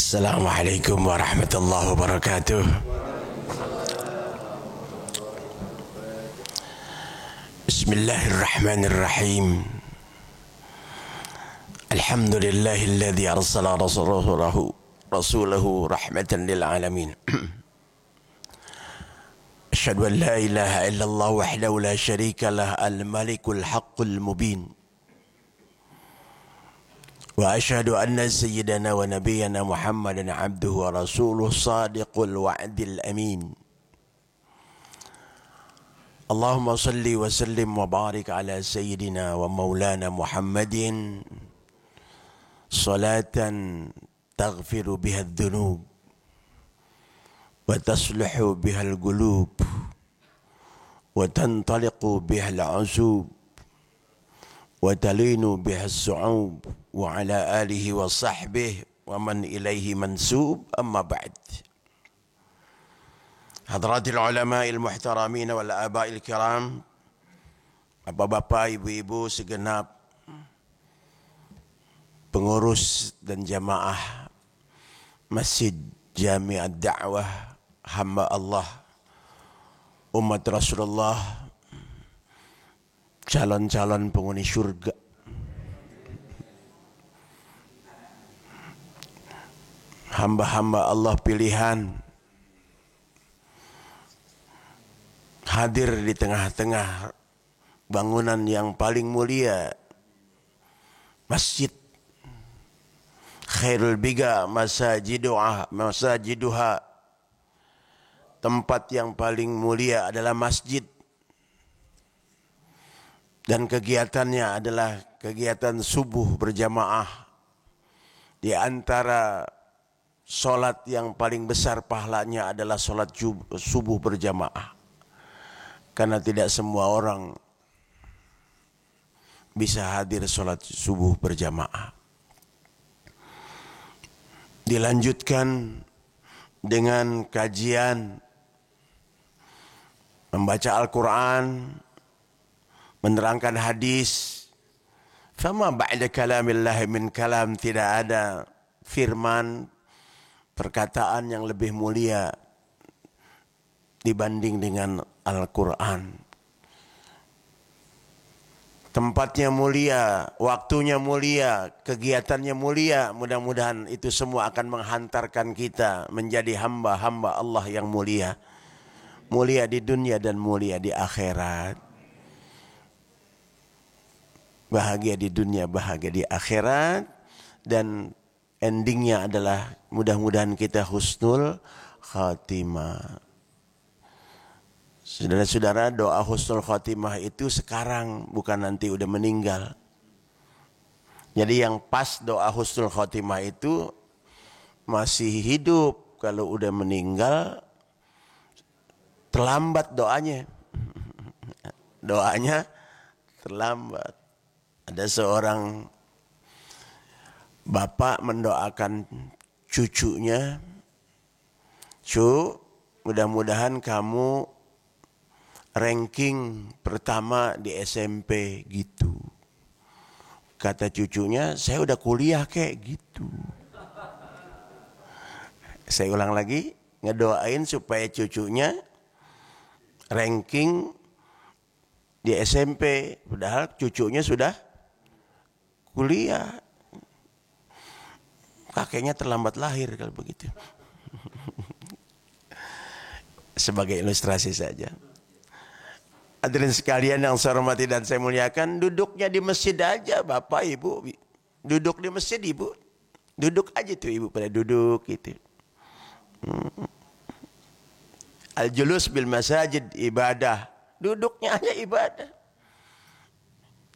Assalamualaikum warahmatullahi wabarakatuh. Bismillahirrahmanirrahim. Alhamdulillahilladzi arsala rasulahu rahmatan lil alamin. Asyhadu an la ilaha illallah wahdahu la syarika lah al-malikul haqqul mubin. وأشهد أن سيدنا ونبينا محمدا عبده ورسوله صادق الوعد الأمين. اللهم صل وسلم وبارك على سيدنا ومولانا محمد صلاة تغفر بها الذنوب وتصلح بها القلوب وتنطلق بها العصوب وتلين بها الصعوب وعلى آله وصحبه ومن إليه منسوب أما بعد. حضرات العلماء المحترمين والآباء الكرام, bapak-bapak, ibu-ibu segenap pengurus dan jamaah Masjid Jami' Ad-Da'wah, hamba Allah, umat Rasulullah, calon-calon penghuni surga, hamba-hamba Allah pilihan, hadir di tengah-tengah bangunan yang paling mulia, masjid khairul biga masajiduha, tempat yang paling mulia adalah masjid, dan kegiatannya adalah kegiatan subuh berjamaah. Di antara solat yang paling besar pahalanya adalah solat subuh berjamaah, karena tidak semua orang bisa hadir solat subuh berjamaah. Dilanjutkan dengan kajian membaca Al-Quran, menerangkan hadis. Fama ba'da kalamillahi min kalam, tidak ada firman, perkataan yang lebih mulia dibanding dengan Al-Quran. Tempatnya mulia, waktunya mulia, kegiatannya mulia. Mudah-mudahan itu semua akan menghantarkan kita menjadi hamba-hamba Allah yang mulia. Mulia di dunia dan mulia di akhirat. Bahagia di dunia, bahagia di akhirat, dan endingnya adalah mudah-mudahan kita husnul khatimah. Saudara-saudara, doa husnul khatimah itu sekarang, bukan nanti udah meninggal. Jadi yang pas doa husnul khatimah itu masih hidup. Kalau udah meninggal terlambat doanya. Doanya terlambat. Ada seorang bapak mendoakan cucunya, mudah-mudahan kamu ranking pertama di SMP gitu. Kata cucunya, saya udah kuliah kayak gitu. Saya ulang lagi, ngedoain supaya cucunya ranking di SMP, padahal cucunya sudah kuliah. Kakeknya terlambat lahir kalau begitu. Sebagai ilustrasi saja. Hadirin sekalian yang saya hormati dan saya muliakan, duduknya di masjid aja Bapak Ibu. Duduk di masjid Ibu. Duduk aja tuh Ibu, pada duduk gitu. Al-julus bil masajid ibadah. Duduknya aja ibadah.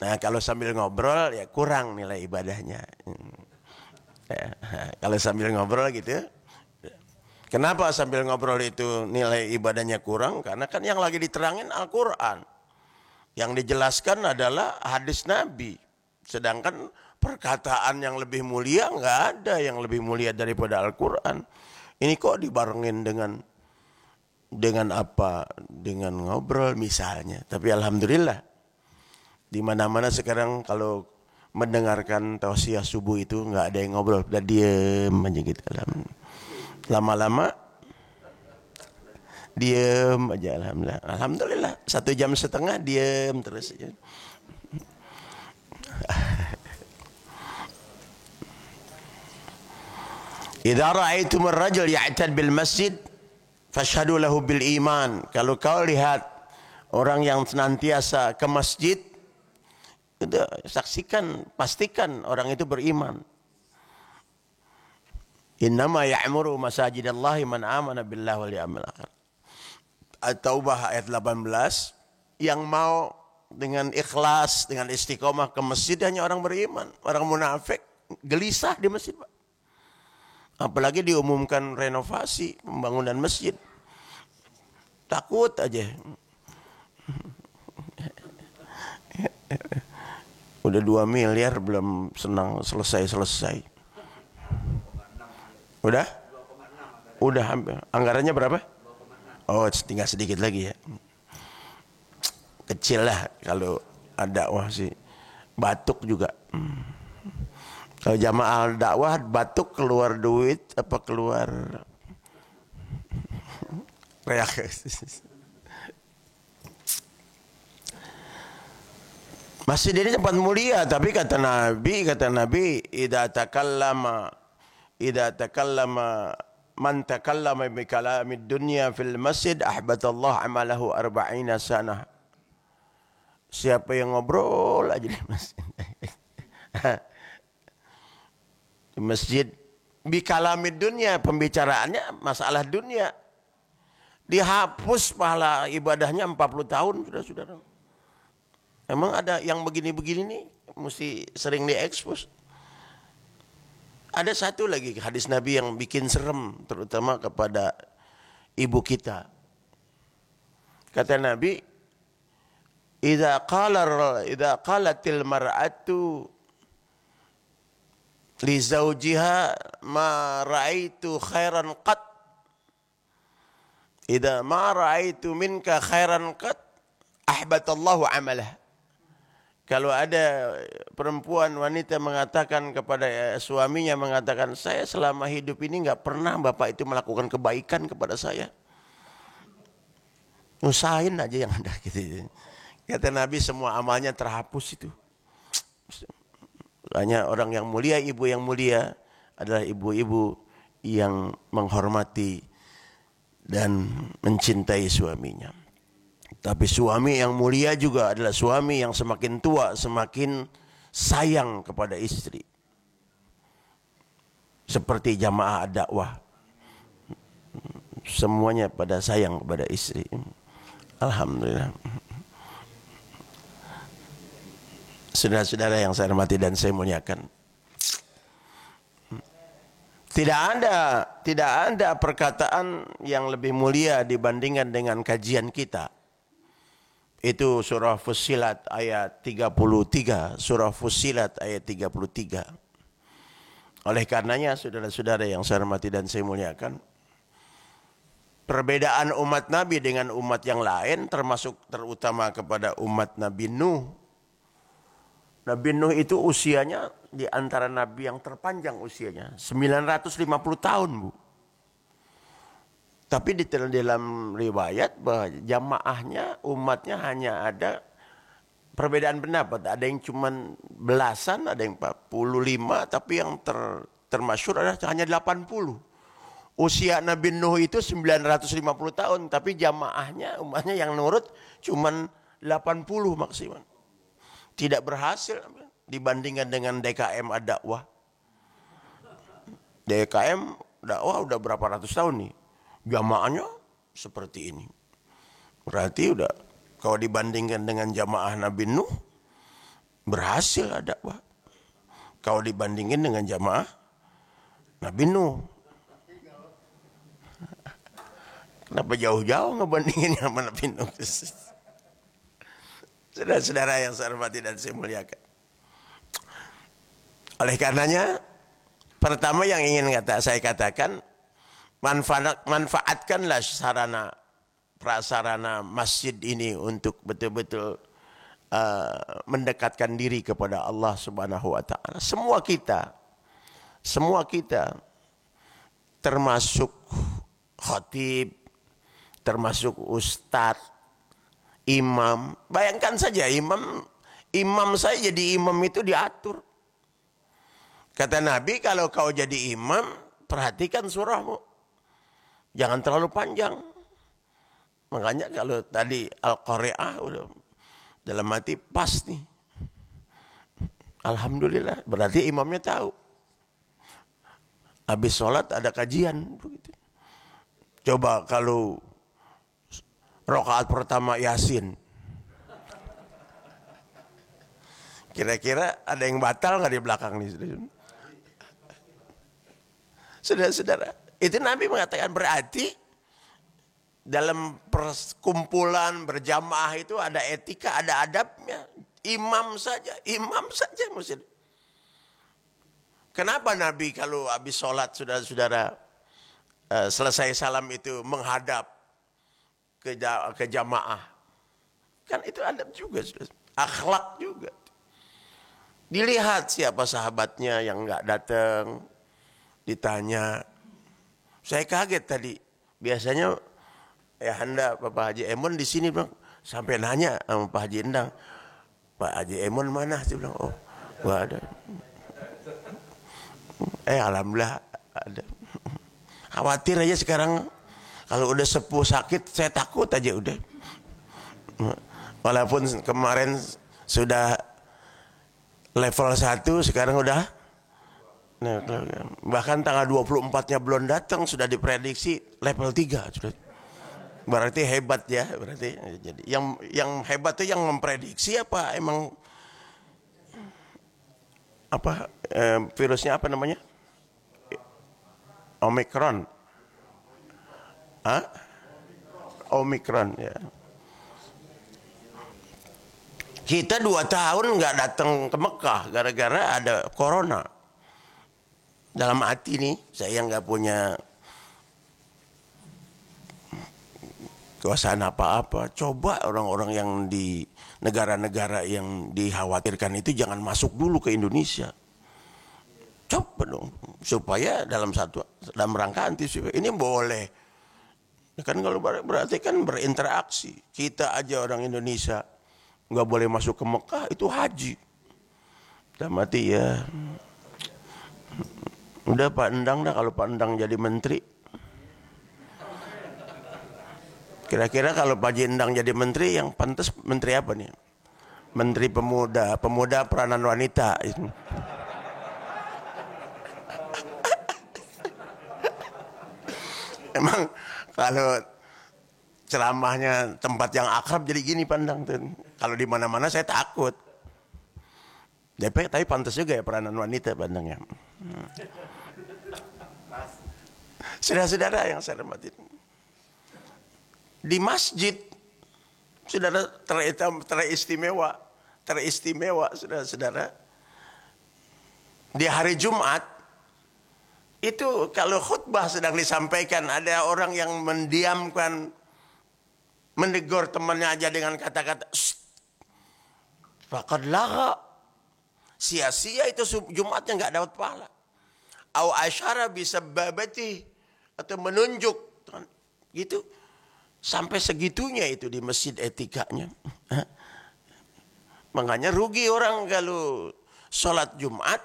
Nah, kalau sambil ngobrol ya kurang nilai ibadahnya. Ya, kalau sambil ngobrol gitu. Kenapa sambil ngobrol itu nilai ibadahnya kurang? Karena kan yang lagi diterangin Al-Quran. Yang dijelaskan adalah hadis Nabi. Sedangkan perkataan yang lebih mulia nggak ada yang lebih mulia daripada Al-Quran. Ini kok dibarengin dengan apa? Dengan ngobrol misalnya. Tapi alhamdulillah, di mana-mana sekarang kalau mendengarkan tausiah subuh itu nggak ada yang ngobrol, udah diem aja gitu. Lama-lama diem aja, alhamdulillah 1,5 jam diem terus aja. Idza ra'aitum ar-rajul ya'tad bil masjid fashhadu lahu bil iman. Kalau kau lihat orang yang senantiasa ke masjid, itu saksikan, pastikan orang itu beriman. Innama ya'muru masajidallahi man amana billahi wal yawmil akhir. At-Taubah ayat 18, yang mau dengan ikhlas, dengan istiqomah ke masjid hanya orang beriman. Orang munafik gelisah di masjid, Pak. Apalagi diumumkan renovasi pembangunan masjid, takut aja. Udah 2 miliar belum selesai. Udah hampir. Anggarannya berapa? Oh, tinggal sedikit lagi ya. Kecil lah kalau ada dakwah sih. Batuk juga. Kalau jamaah dakwah batuk keluar duit apa keluar reaksi. Masjid ini tempat mulia, tapi kata Nabi, idza takallama man takallama bi kalamid dunya fil masjid ahbatallahu amalahu 40 sanah. Siapa yang ngobrol aja di masjid. Di masjid bi kalamid dunya, pembicaraannya masalah dunia, dihapus pahala ibadahnya 40 tahun sudah, saudara. Emang ada yang begini-begini nih mesti sering diekspos. Ada satu lagi hadis Nabi yang bikin serem, terutama kepada ibu kita. Kata Nabi, idza qalatil mar'atu li zawjiha ma ra'aitu khairan qat. Idza ma ra'aitu minka khairan qat ahbatallahu amalah. Kalau ada perempuan wanita mengatakan kepada suaminya, mengatakan, saya selama hidup ini nggak pernah bapak itu melakukan kebaikan kepada saya. Usahain aja yang ada gitu. Kata Nabi, semua amalnya terhapus itu. Hanya orang yang mulia, ibu yang mulia adalah ibu-ibu yang menghormati dan mencintai suaminya. Tapi suami yang mulia juga adalah suami yang semakin tua semakin sayang kepada istri. Seperti jamaah dakwah, semuanya pada sayang kepada istri. Alhamdulillah. Saudara-saudara yang saya hormati dan saya muliakan, tidak ada perkataan yang lebih mulia dibandingkan dengan kajian kita. Itu surah Fussilat ayat 33. Surah Fussilat ayat 33. Oleh karenanya saudara-saudara yang saya hormati dan saya muliakan, perbedaan umat Nabi dengan umat yang lain, termasuk terutama kepada umat Nabi Nuh. Nabi Nuh itu usianya di antara Nabi yang terpanjang usianya. 950 tahun, Bu. Tapi di dalam riwayat bahwa jamaahnya, umatnya hanya ada perbedaan pendapat. Ada yang cuma belasan, ada yang 45, tapi yang termasyhur adalah hanya 80. Usia Nabi Nuh itu 950 tahun, tapi jamaahnya, umatnya yang nurut cuma 80 maksimal. Tidak berhasil dibandingkan dengan DKM ad-dakwah. DKM dakwah udah berapa ratus tahun nih. Jamaahnya seperti ini. Berarti udah, kalau dibandingkan dengan jamaah Nabi Nuh, berhasil dakwah. Kalau dibandingkan dengan jamaah Nabi Nuh, kenapa jauh-jauh ngebandingin sama Nabi Nuh? Saudara-saudara yang saya hormati dan saya muliakan. Oleh karenanya, pertama yang ingin saya katakan, manfaatkanlah sarana prasarana masjid ini untuk betul-betul mendekatkan diri kepada Allah Subhanahu wa taala. Semua kita termasuk khatib, termasuk ustadz, imam. Bayangkan saja imam saya jadi imam itu diatur. Kata Nabi, kalau kau jadi imam, perhatikan surahmu. Jangan terlalu panjang. Makanya kalau tadi Al-Qari'ah udah dalam hati pas nih. Alhamdulillah, berarti imamnya tahu. Habis sholat ada kajian. Coba kalau rakaat pertama Yasin. Kira-kira ada yang batal nggak di belakang nih? Saudara-saudara, itu Nabi mengatakan berarti dalam perkumpulan berjamaah itu ada etika, ada adabnya. Imam saja mesti. Kenapa Nabi kalau habis sholat saudara-saudara selesai salam itu menghadap ke jamaah? Kan itu adab juga, akhlak juga. Dilihat siapa sahabatnya yang nggak datang, ditanya. Saya kaget tadi. Biasanya ya Anda Bapak Haji Emun di sini bilang, sampai nanya sama Pak Haji Endang, Pak Haji Emun mana? Dia bilang, oh nggak ada. Alhamdulillah ada. Khawatir aja sekarang kalau udah sepuh sakit saya takut aja udah. Walaupun kemarin sudah level 1 sekarang udah bahkan tanggal 24-nya belum datang sudah diprediksi level 3 sudah. Berarti hebat ya, berarti. Jadi yang hebat itu yang memprediksi apa emang apa virusnya apa namanya? Omikron. Omikron ya. Kita 2 tahun nggak datang ke Mekah gara-gara ada corona. Dalam hati nih, saya nggak punya kekuasaan apa-apa. Coba orang-orang yang di negara-negara yang dikhawatirkan itu jangan masuk dulu ke Indonesia. Coba dong, supaya dalam rangka antisipasi ini boleh. Kan kalau berarti kan berinteraksi. Kita aja orang Indonesia nggak boleh masuk ke Mekah, itu haji. Kita mati ya. Udah Pak Endang dah, kalau Pak Endang jadi menteri. Kira-kira kalau Pak Haji Endang jadi menteri, yang pantas menteri apa nih? Menteri pemuda peranan wanita. Emang kalau ceramahnya tempat yang akrab jadi gini pandang tuh. Kalau di mana-mana saya takut. Tapi pantas juga ya peranan wanita pandangnya. Saudara-saudara yang saya hormati. Di masjid saudara teristimewa saudara-saudara. Di hari Jumat itu kalau khutbah sedang disampaikan ada orang yang mendiamkan, menegur temannya aja dengan kata-kata faqad lagha, sia-sia itu Jumatnya nggak dapat pahala. Au asyara bisababati, atau menunjuk gitu. Sampai segitunya itu di masjid etikanya. Makanya rugi orang kalau sholat Jumat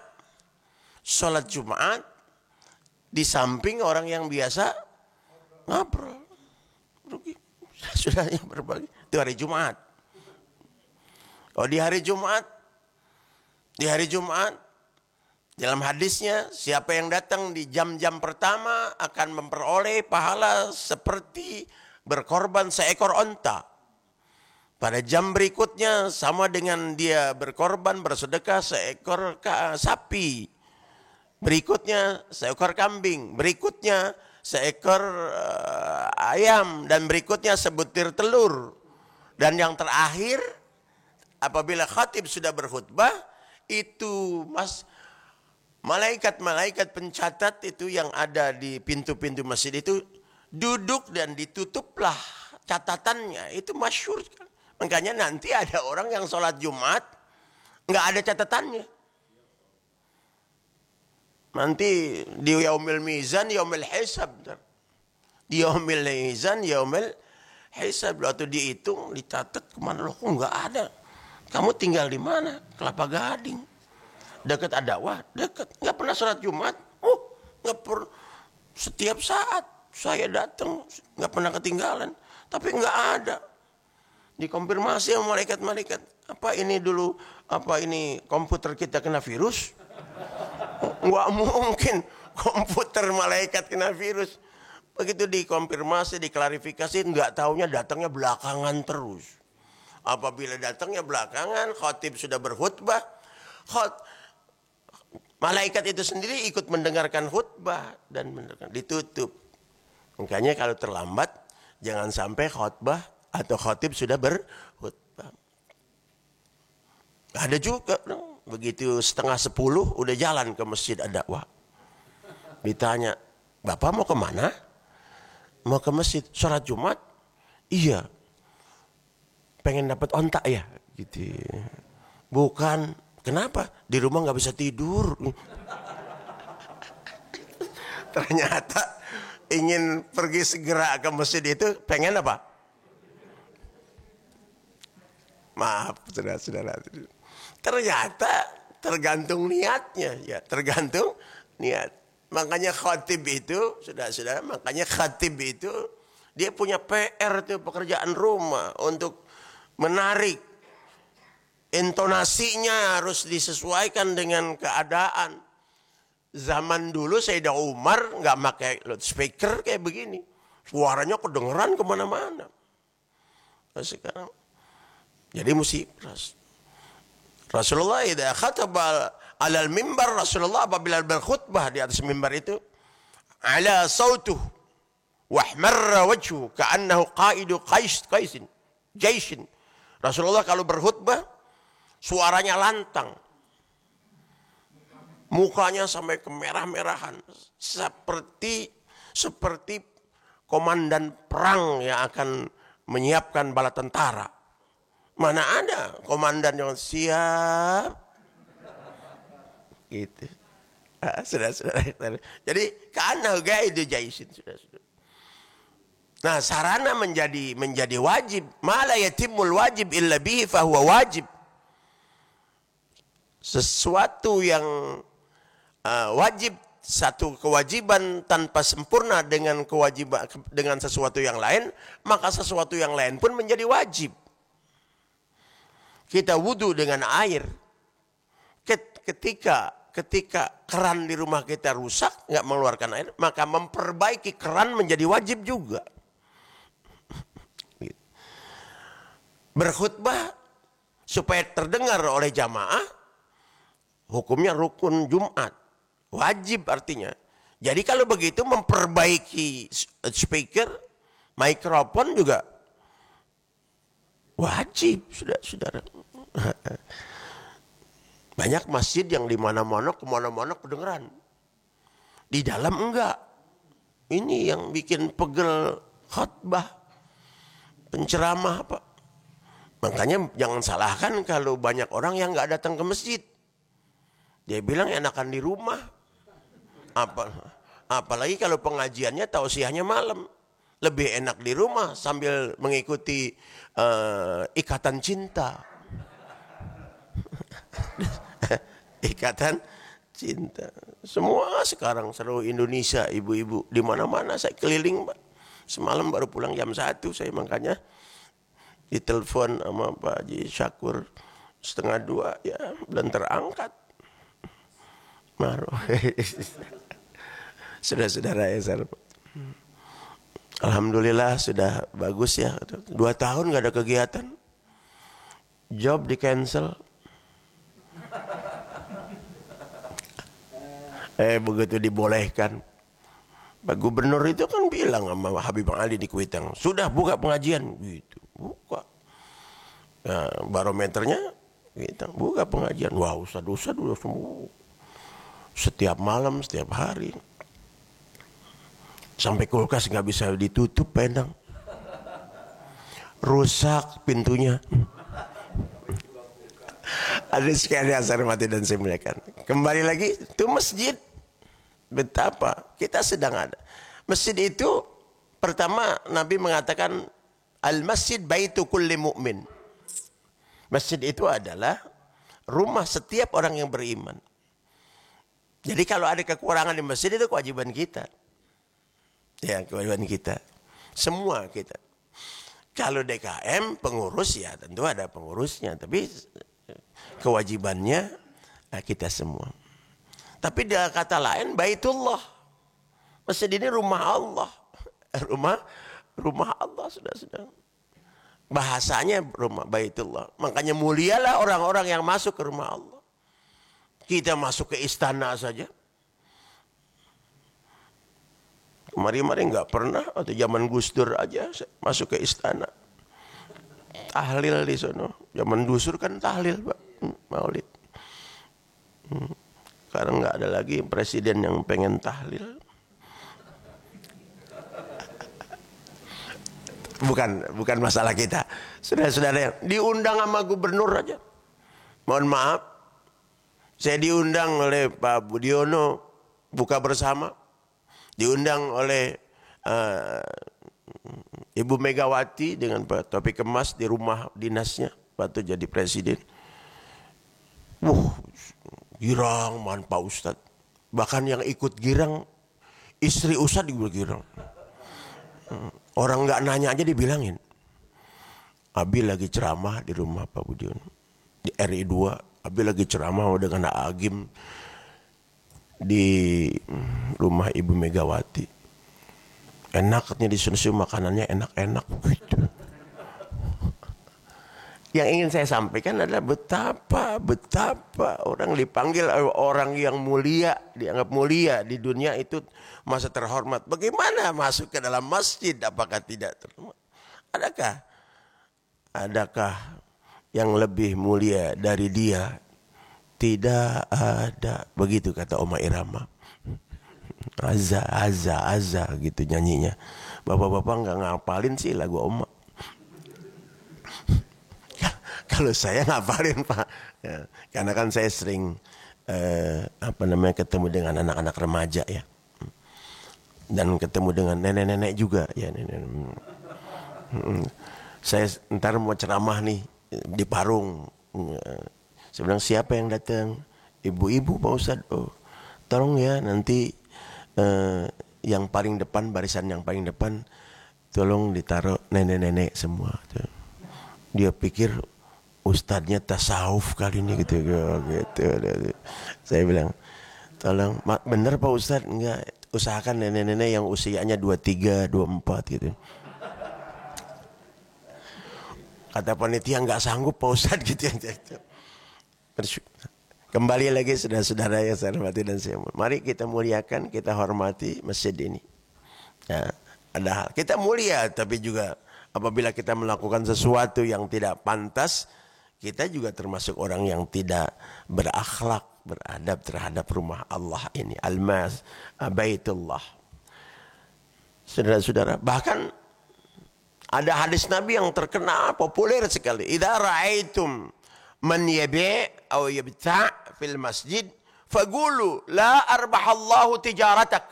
di samping orang yang biasa ngobrol. Rugi. Sudah yang berbagi. Itu hari Jumat. Di hari Jumat, dalam hadisnya, siapa yang datang di jam-jam pertama akan memperoleh pahala seperti berkorban seekor onta. Pada jam berikutnya sama dengan dia berkorban bersedekah seekor sapi. Berikutnya seekor kambing. Berikutnya seekor ayam. Dan berikutnya sebutir telur. Dan yang terakhir, apabila khatib sudah berkhutbah, itu malaikat-malaikat pencatat itu yang ada di pintu-pintu masjid itu duduk dan ditutuplah catatannya. Itu masyhur. Makanya nanti ada orang yang sholat Jumat nggak ada catatannya. Nanti di yaumil mizan, yaumil hisab. Di yaumil mizan, yaumil hisab. Waktu dihitung, dicatat kemana loh, kok nggak ada. Kamu tinggal di mana? Kelapa Gading. Dekat Adawah, dekat. Nggak pernah sholat Jumat. Nggak pernah. Setiap saat saya datang, nggak pernah ketinggalan. Tapi nggak ada. Dikonfirmasi sama malaikat-malaikat. Apa ini dulu? Apa ini komputer kita kena virus? Nggak mungkin komputer malaikat kena virus. Begitu dikonfirmasi, diklarifikasi, nggak taunya datangnya belakangan terus. Apabila datangnya belakangan, khatib sudah berkhutbah, malaikat itu sendiri ikut mendengarkan khutbah dan ditutup. Makanya kalau terlambat, jangan sampai khutbah atau khatib sudah berkhutbah. Ada juga, begitu 9:30 udah jalan ke masjid Ad-Da'wah. Ditanya, Bapak mau kemana? Mau ke masjid, sholat Jumat? Iya. Pengen dapat ontak ya? Gitu. Bukan. Kenapa? Di rumah nggak bisa tidur. Ternyata ingin pergi segera ke masjid itu pengen apa? Maaf, saudara-saudara. Ternyata tergantung niatnya, ya tergantung niat. Makanya khatib itu, saudara-saudara, makanya khatib itu dia punya PR itu, pekerjaan rumah untuk menarik. Intonasinya harus disesuaikan dengan keadaan. Zaman dulu Sayyidah Umar nggak pakai loudspeaker kayak begini, suaranya kedengeran kemana-mana. Sekarang, jadi mesti Rasulullah idza khataba alal mimbar, Rasulullah apabila berkhutbah di atas mimbar itu, ala sautuh wa ihmarra wajhu ka'annahu qaidu qaisin jaishin. Rasulullah kalau berkhutbah suaranya lantang, mukanya sampai kemerah-merahan, seperti komandan perang yang akan menyiapkan bala tentara. Mana ada komandan yang siap gitu. Saudara-saudara. Jadi karena gaidu jaisin, saudara-saudara. Nah, sarana menjadi wajib. Ma la yatimul wajib illa bihi fahuwa wajib. Sesuatu yang wajib, satu kewajiban tanpa sempurna dengan kewajiban dengan sesuatu yang lain, maka sesuatu yang lain pun menjadi wajib. Kita wudu dengan air. Ketika keran di rumah kita rusak, nggak mengeluarkan air, maka memperbaiki keran menjadi wajib juga. Berkhutbah supaya terdengar oleh jamaah, hukumnya rukun Jumat. Wajib artinya. Jadi kalau begitu memperbaiki speaker, mikrofon juga wajib, saudara. Banyak masjid yang di mana-mana, kemana-mana kedengeran. Di dalam enggak. Ini yang bikin pegel khutbah, penceramah apa. Makanya jangan salahkan kalau banyak orang yang enggak datang ke masjid. Dia bilang enakan di rumah. Apalagi kalau pengajiannya tausiahnya malam. Lebih enak di rumah sambil mengikuti ikatan cinta. Ikatan cinta. Semua sekarang seluruh Indonesia, ibu-ibu di mana-mana saya keliling, Pak. Semalam baru pulang jam 1 saya, makanya ditelepon sama Pak Haji Syakur 1:30 ya belum terangkat. Maru. Saudara-saudara ya, alhamdulillah sudah bagus ya. 2 tahun gak ada kegiatan. Job di cancel. Begitu dibolehkan. Pak Gubernur itu kan bilang sama Habib Ali di Kuitang, sudah buka pengajian gitu. Buka. Nah, barometernya Kuitang, buka pengajian. Wah, ustaz-ustaz udah semua. Setiap malam, setiap hari. Sampai kulkas nggak bisa ditutup, pendang. rusak pintunya. Ada sekali yang saya hormati dan saya muliakan. Kembali lagi, itu masjid. Betapa kita sedang ada. Masjid itu pertama Nabi mengatakan al-masjid baitu kulli mu'min. Masjid itu adalah rumah setiap orang yang beriman. Jadi kalau ada kekurangan di masjid itu kewajiban kita. Ya, kewajiban kita. Semua kita. Kalau DKM pengurus ya tentu ada pengurusnya, tapi kewajibannya kita semua. Tapi dengan kata lain baitullah. Masjid ini rumah Allah. Rumah Allah sudah. Bahasanya rumah baitullah. Makanya mulialah orang-orang yang masuk ke rumah Allah. Kita masuk ke istana saja. Kemarin-kemarin nggak pernah, atau zaman Gus Dur aja masuk ke istana. Tahlil di sana. Zaman Gus Dur kan tahlil, Pak. Maulid. Sekarang nggak ada lagi presiden yang pengen tahlil. Bukan masalah kita. Saudara-saudara yang diundang sama gubernur aja. Mohon maaf, saya diundang oleh Pak Budiono buka bersama. Diundang oleh Ibu Megawati dengan Pak Taufik Kemas di rumah dinasnya waktu jadi presiden. Girang man Pak Ustadz. Bahkan yang ikut girang, istri Ustadz juga girang. Orang nggak nanya aja dibilangin. Abi lagi ceramah di rumah Pak Budiono. Di RI 2, Abi lagi ceramah dengan Agim di rumah Ibu Megawati. Enaknya di Sunsu makanannya enak-enak gitu. Yang ingin saya sampaikan adalah betapa orang dipanggil orang yang mulia, dianggap mulia di dunia itu masa terhormat. Bagaimana masuk ke dalam masjid apakah tidak terhormat? Adakah yang lebih mulia dari dia? Tidak ada. Begitu kata Oma Irama. Azza gitu nyanyinya. Bapak-bapak nggak ngapalin sih lagu Oma. Kalau saya ngapalin Pak, ya, karena kan saya sering ketemu dengan anak-anak remaja ya, dan ketemu dengan nenek-nenek juga ya. Saya ntar mau ceramah nih di Parung. Saya bilang siapa yang datang? Ibu-ibu Pak Ustadz. Oh, tolong ya nanti yang paling depan, barisan yang paling depan, tolong ditaruh nenek-nenek semua. Dia pikir ustadznya tasawuf kali ini gitu. Saya bilang, tolong, bener Pak Ustadz? Enggak, usahakan nenek-nenek yang usianya 23, 24 gitu. Kata panitia nggak sanggup Pak Ustadz gitu. Kembali lagi saudara-saudara yang saya hormati dan saya mari kita muliakan, kita hormati masjid ini. Nah, ada hal kita mulia, tapi juga apabila kita melakukan sesuatu yang tidak pantas, kita juga termasuk orang yang tidak berakhlak, beradab terhadap rumah Allah ini, Al-Mas, Baitullah. Saudara-saudara, bahkan ada hadis Nabi yang terkenal, populer sekali. Idza ra'aitum man yabi' aw yabta' fil masjid faqulu la arbahallahu tijaratak.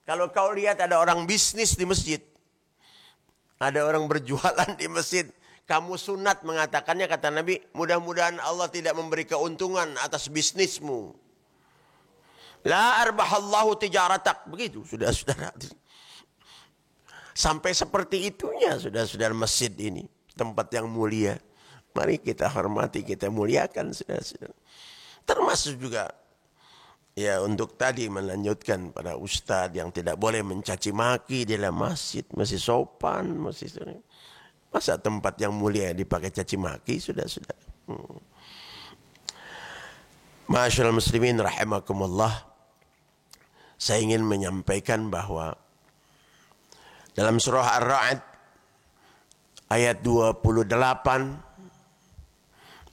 Kalau kau lihat ada orang bisnis di masjid, ada orang berjualan di masjid, kamu sunat mengatakannya, kata Nabi, mudah-mudahan Allah tidak memberi keuntungan atas bisnismu. La arbahallahu tijaratak. Begitu, saudara-saudara. Sampai seperti itunya, saudara-saudara, masjid ini. Tempat yang mulia. Mari kita hormati, kita muliakan, saudara-saudara. Termasuk juga, ya untuk tadi melanjutkan pada ustadz yang tidak boleh mencaci maki di dalam masjid. Masih sopan, masih... Masa tempat yang mulia dipakai caci maki, sudah. Ma'asyiral muslimin rahimakumullah. Saya ingin menyampaikan bahwa dalam surah Ar-Ra'd ayat 28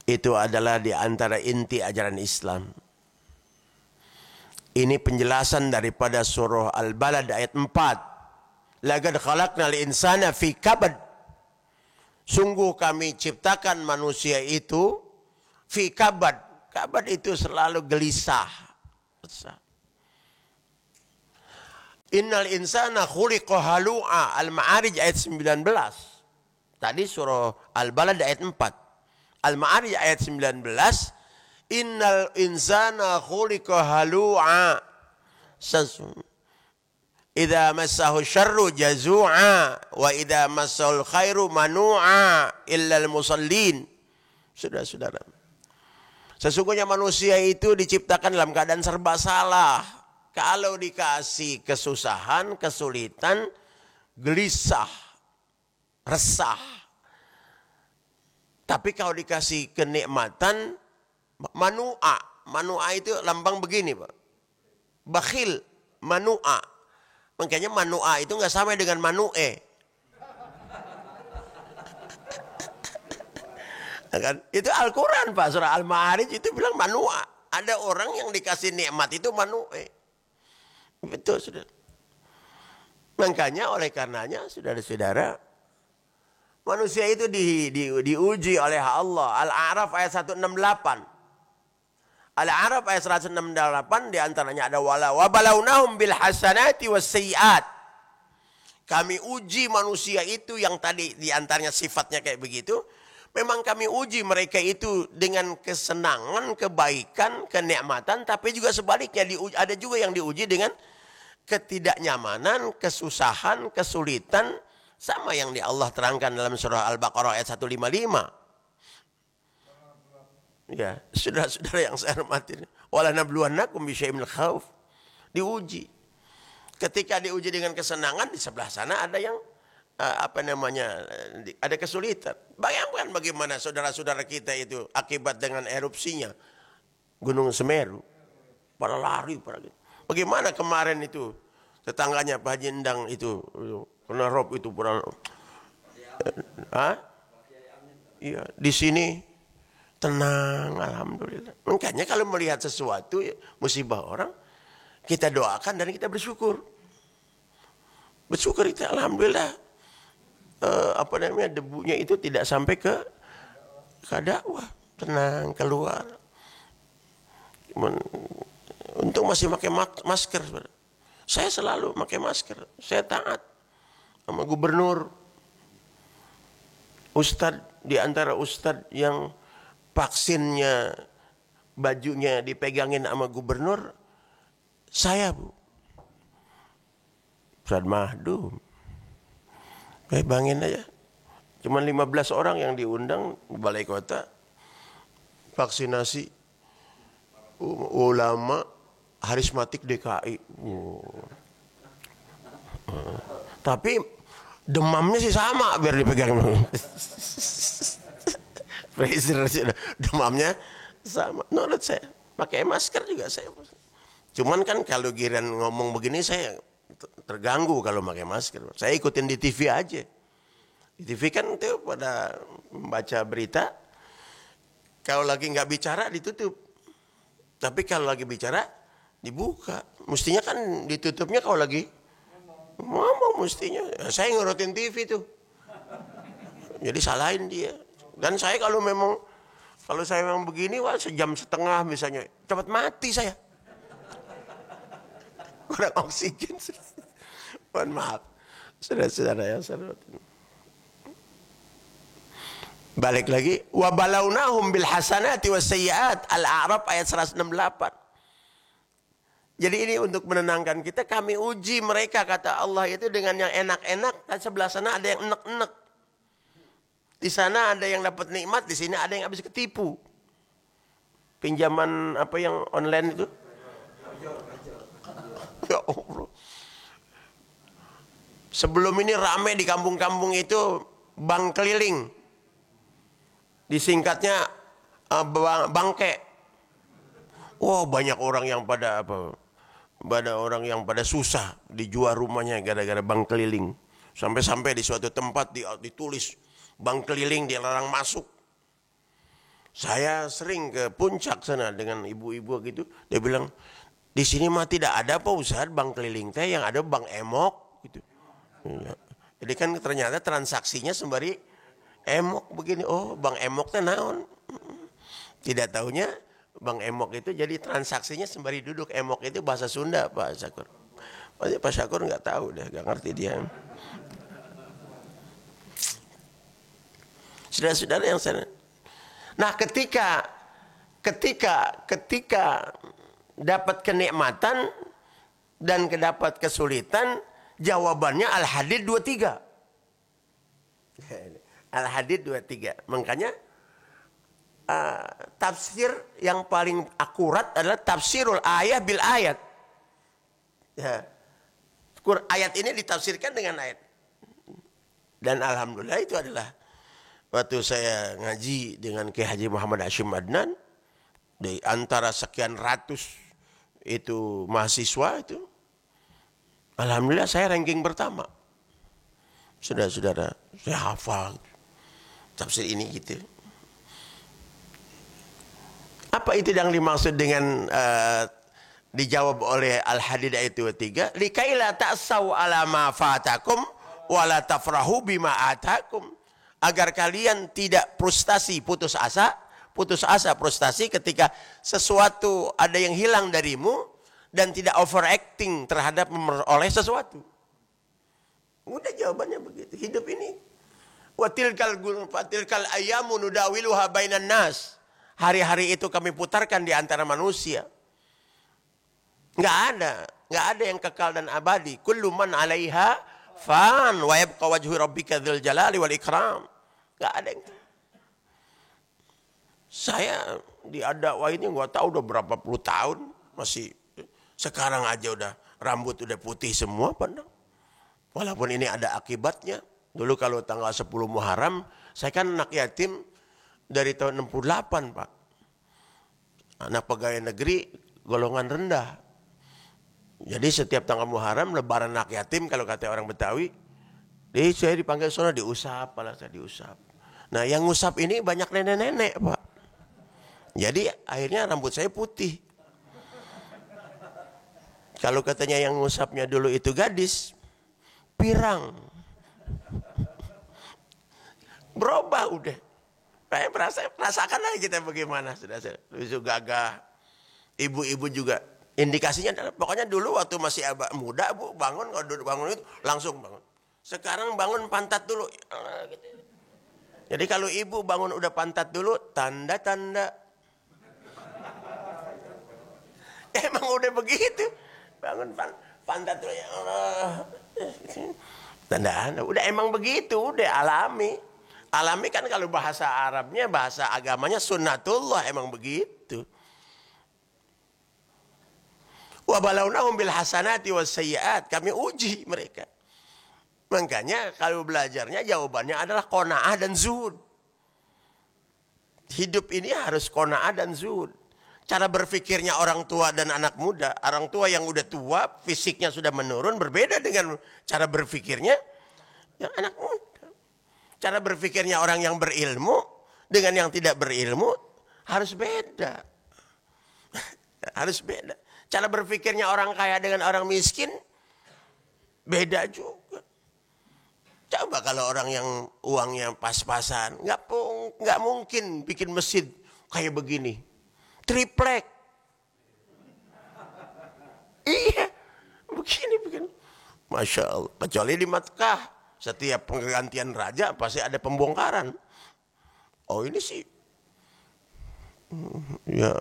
itu adalah di antara inti ajaran Islam. Ini penjelasan daripada surah Al-Balad ayat 4. Laqad khalaqnal insana fi kabad. Sungguh kami ciptakan manusia itu fi kabad. Kabad itu selalu gelisah. Innal insana khuliqa halu'a. Al-Ma'arij ayat 19. Tadi surah Al-Balad ayat 4. Al-Ma'arij ayat 19. Innal insana khuliqa halu'a. Idza massahu syarru jazu'a wa idza massahul khairu manu'a illal musallin. Saudara-saudara, sesungguhnya manusia itu diciptakan dalam keadaan serba salah. Kalau dikasih kesusahan, kesulitan, gelisah, resah. Tapi kalau dikasih kenikmatan, manu'a. Manu'a itu lambang begini, Pak. Bakhil, manu'a. Makanya manu'a itu nggak sama dengan manu'e. Kan? Itu Al-Quran, Pak. Surah Al-Ma'arij itu bilang manu'a. Ada orang yang dikasih nikmat itu manu'e. Betul, saudara. Makanya oleh karenanya, saudara-saudara, manusia itu diuji oleh Allah. Al-A'raf ayat 168. Al-A'raf ayat 168 diantaranya ada wala wabalawnahum bil hasanati was sayyiat. Kami uji manusia itu yang tadi diantaranya sifatnya kayak begitu. Memang kami uji mereka itu dengan kesenangan, kebaikan, kenikmatan. Tapi juga sebaliknya ada juga yang diuji dengan ketidaknyamanan, kesusahan, kesulitan. Sama yang Allah terangkan dalam surah Al-Baqarah ayat 155. Ya, saudara-saudara yang saya hormati. Wala nabluwannakum bisyai'in minal khauf. Diuji. Ketika diuji dengan kesenangan, di sebelah sana ada yang ada kesulitan. Bayangkan bagaimana saudara-saudara kita itu akibat dengan erupsinya Gunung Semeru. Pada lari. Bagaimana kemarin itu tetangganya Pak Haji Endang itu kena rob itu. Iya, di sini tenang, alhamdulillah. Makanya kalau melihat sesuatu musibah orang, kita doakan dan kita bersyukur. Bersyukur kita, alhamdulillah. Debunya itu tidak sampai ke dakwah, tenang keluar. Untung masih pakai masker. Saya selalu pakai masker. Saya taat sama gubernur. Ustadz, di antara ustadz yang vaksinnya bajunya dipegangin sama gubernur, saya, Bu. Ustadz Mahdum. Bangin aja. Cuman 15 orang yang diundang di balai kota. Vaksinasi ulama harismatik DKI. Tapi demamnya sih sama biar dipegang. Demamnya sama. Menurut saya pakai masker juga saya. Cuman kan kalau giliran ngomong begini saya terganggu kalau pakai masker. Saya ikutin di TV aja. Di TV kan itu pada membaca berita. Kalau lagi nggak bicara ditutup. Tapi kalau lagi bicara dibuka. Mestinya kan ditutupnya kalau lagi ngomong mestinya. Saya ngurutin TV tuh. Jadi salahin dia. Dan saya kalau saya memang begini, wah sejam setengah misalnya, cepat mati saya. Kurang oksigen. Mohon maaf. Saudara-saudara yang saya hormati. Balik lagi. Wa balawnahum bil hasanati was sayyiat. Al-A'raf ayat 168. Jadi ini untuk menenangkan kita. Kami uji mereka, kata Allah itu dengan yang enak-enak. Dan sebelah sana ada yang enek-enek. Di sana ada yang dapat nikmat. Di sini ada yang habis ketipu. Pinjaman apa yang online itu? Ya Allah. Sebelum ini ramai di kampung-kampung itu bank keliling. Disingkatnya bangke. Wah, banyak orang yang pada susah dijual rumahnya gara-gara bank keliling. Sampai-sampai di suatu tempat ditulis bank keliling dilarang masuk. Saya sering ke puncak sana dengan ibu-ibu gitu. Dia bilang, di sini mah tidak ada Pak Ustadz bank keliling teh, yang ada bank emok gitu. Ya. Jadi kan ternyata transaksinya sembari Emok begini, oh Bang Emoknya naon. Tidak taunya Bang Emok itu jadi transaksinya sembari duduk. Emok itu bahasa Sunda Pak Syakur. Pak Syakur nggak tahu deh, nggak ngerti dia. Saudara-saudara yang sana. Nah ketika dapat kenikmatan dan dapat kesulitan, jawabannya Al-Hadid 23. Al-Hadid 23. Makanya tafsir yang paling akurat adalah tafsirul ayat bil ayat. Ya. Ayat ini ditafsirkan dengan ayat. Dan alhamdulillah itu adalah waktu saya ngaji dengan Kiai Haji Muhammad Hashim Adnan, di antara sekian ratus itu mahasiswa itu, alhamdulillah saya ranking pertama. Saudara-saudara, saya hafal tafsir ini gitu. Apa itu yang dimaksud dengan dijawab oleh Al-Hadid ayat 23? Likaila ta'saw ala ma fatakum wa la tafrahu bima atakum. Agar kalian tidak frustasi, putus asa, frustasi ketika sesuatu ada yang hilang darimu dan tidak overacting terhadap memperoleh sesuatu. Udah jawabannya begitu. Hidup ini wa tilkal ayyamu nudawiluha bainan nas. Hari-hari itu kami putarkan di antara manusia. Enggak ada yang kekal dan abadi. Kullu man 'alaiha fan wa yabqa wajhu rabbika dzul jalali wal ikram. Enggak ada yang. Saya di dakwah ini enggak tahu udah berapa puluh tahun, masih sekarang aja udah rambut udah putih semua pandang. Walaupun ini ada akibatnya. Dulu kalau tanggal 10 Muharram, saya kan anak yatim dari tahun 68, Pak. Anak pegawai negeri golongan rendah. Jadi setiap tanggal Muharram, lebaran anak yatim kalau kata orang Betawi, saya dipanggil sono diusap, malah saya diusap. Nah yang ngusap ini banyak nenek-nenek, Pak. Jadi akhirnya rambut saya putih. Kalau katanya yang ngusapnya dulu itu gadis, pirang. Berubah udah. Kayak rasakan aja kita bagaimana. Sudah gagah. Ibu-ibu juga. Indikasinya adalah, pokoknya dulu waktu masih muda, Bu, bangun, kalau duduk bangun itu langsung bangun. Sekarang bangun pantat dulu. Gitu. Jadi kalau ibu bangun udah pantat dulu, tanda-tanda. Emang udah begitu. Bangun pantat dulu. Ya Allah. Tanda-tanda. Udah emang begitu, udah alami. Alami kan kalau bahasa Arabnya, bahasa agamanya sunnatullah, emang begitu. Wa balawnahum bil hasanati was sayyiat, kami uji mereka. Makanya kalau belajarnya jawabannya adalah qanaah dan zuhud. Hidup ini harus qanaah dan zuhud. Cara berpikirnya orang tua dan anak muda, orang tua yang udah tua, fisiknya sudah menurun, berbeda dengan cara berpikirnya yang anak muda. Cara berpikirnya orang yang berilmu dengan yang tidak berilmu harus beda. Harus beda. Cara berpikirnya orang kaya dengan orang miskin beda juga. Coba kalau orang yang uangnya pas-pasan, nggak mungkin bikin masjid kayak begini, triplek. Iya, begini. Masya Allah. Kecuali di Makkah, setiap penggantian raja pasti ada pembongkaran. Oh ini sih, ya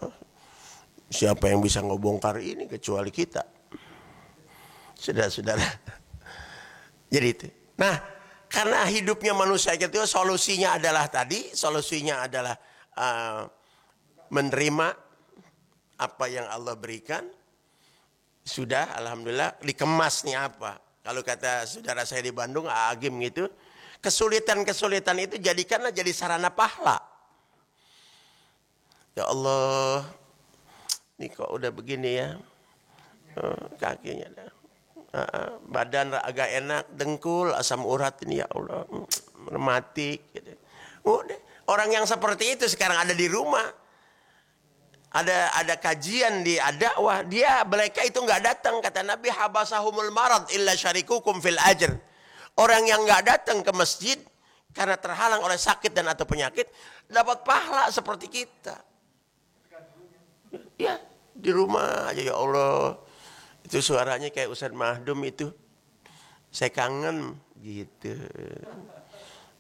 siapa yang bisa ngebongkar ini kecuali kita, saudara-saudara. Jadi itu. Nah. Karena hidupnya manusia itu solusinya adalah menerima apa yang Allah berikan. Sudah alhamdulillah dikemasnya apa. Kalau kata saudara saya di Bandung, Agim gitu, kesulitan-kesulitan itu jadikanlah jadi sarana pahala. Ya Allah, ini kok udah begini ya, kakinya dah. Badan agak enak, dengkul, asam urat ini ya Allah, rematik. Gitu. Udah. Orang yang seperti itu sekarang ada di rumah, ada kajian di dakwah, dia mereka itu nggak datang, kata Nabi, habasahumul marad illa syarikukum fil ajr. Orang yang nggak datang ke masjid karena terhalang oleh sakit dan atau penyakit, dapat pahala seperti kita. Ya, di rumah aja, ya Allah. Itu suaranya kayak Ustaz Mahdum itu. Saya kangen gitu.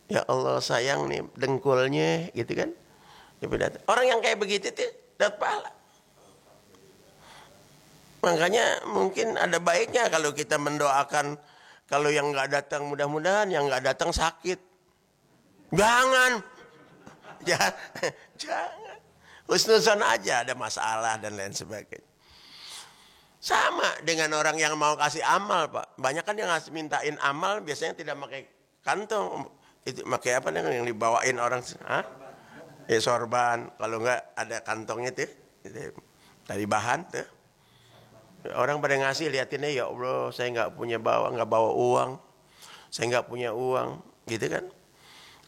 Ya Allah sayang nih dengkulnya gitu kan. Orang yang kayak begitu tuh dapat pahala. Makanya mungkin ada baiknya kalau kita mendoakan, kalau yang nggak datang mudah-mudahan yang nggak datang sakit. Jangan. Jangan. Husnuzon aja ada masalah dan lain sebagainya. Sama dengan orang yang mau kasih amal, Pak. Banyak kan yang mintain amal biasanya tidak pakai kantong. Itu pakai apa yang dibawain orang? Hah? Ya sorban. Kalau enggak ada kantongnya tuh. Dari bahan tuh. Orang pada ngasih liatinnya, ya Allah saya nggak bawa uang. Saya nggak punya uang. Gitu kan.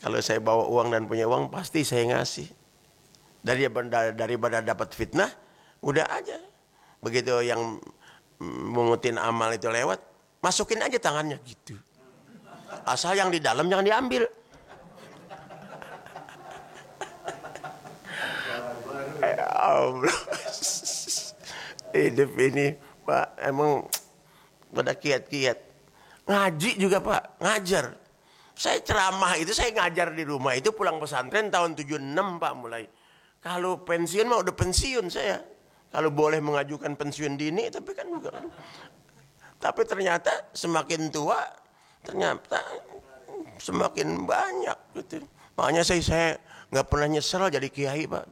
Kalau saya bawa uang dan punya uang pasti saya ngasih. Daripada dapat fitnah, udah aja. Begitu yang mengutin amal itu lewat, masukin aja tangannya gitu. Asal yang di dalam jangan diambil. Ya Allah. Hidup ini Pak emang pada kiat-kiat. Ngaji juga Pak, ngajar. Saya ceramah itu saya ngajar di rumah itu pulang pesantren tahun 76 Pak mulai. Kalau pensiun mah udah pensiun saya. Kalau boleh mengajukan pensiun dini, tapi kan juga. Tapi ternyata semakin tua, ternyata semakin banyak. Gitu. Makanya saya nggak pernah nyesel jadi kiai Pak.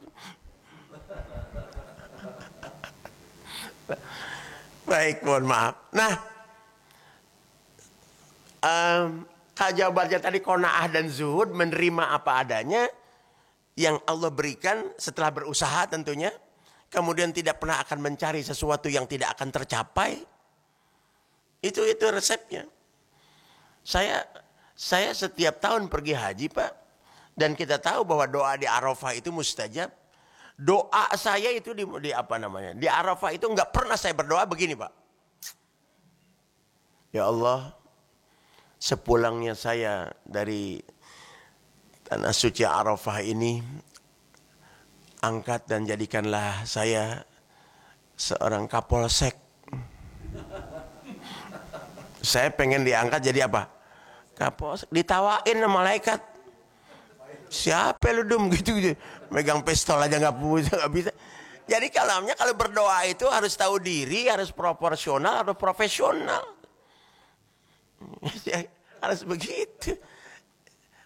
Baik, mohon maaf. Nah, jawabannya tadi qanaah dan zuhud, menerima apa adanya yang Allah berikan setelah berusaha tentunya. Kemudian tidak pernah akan mencari sesuatu yang tidak akan tercapai. Itu resepnya. Saya setiap tahun pergi haji Pak. Dan kita tahu bahwa doa di Arafah itu mustajab. Doa saya itu di apa namanya? Di Arafah itu nggak pernah saya berdoa begini Pak. Ya Allah, sepulangnya saya dari tanah suci Arafah ini, angkat dan jadikanlah saya seorang kapolsek. Saya pengen diangkat jadi apa? Kapolsek. Ditawain sama malaikat. Siapa lu dum gitu. Megang pistol aja nggak bisa. Jadi kalau berdoa itu harus tahu diri, harus proporsional, harus profesional. Harus begitu.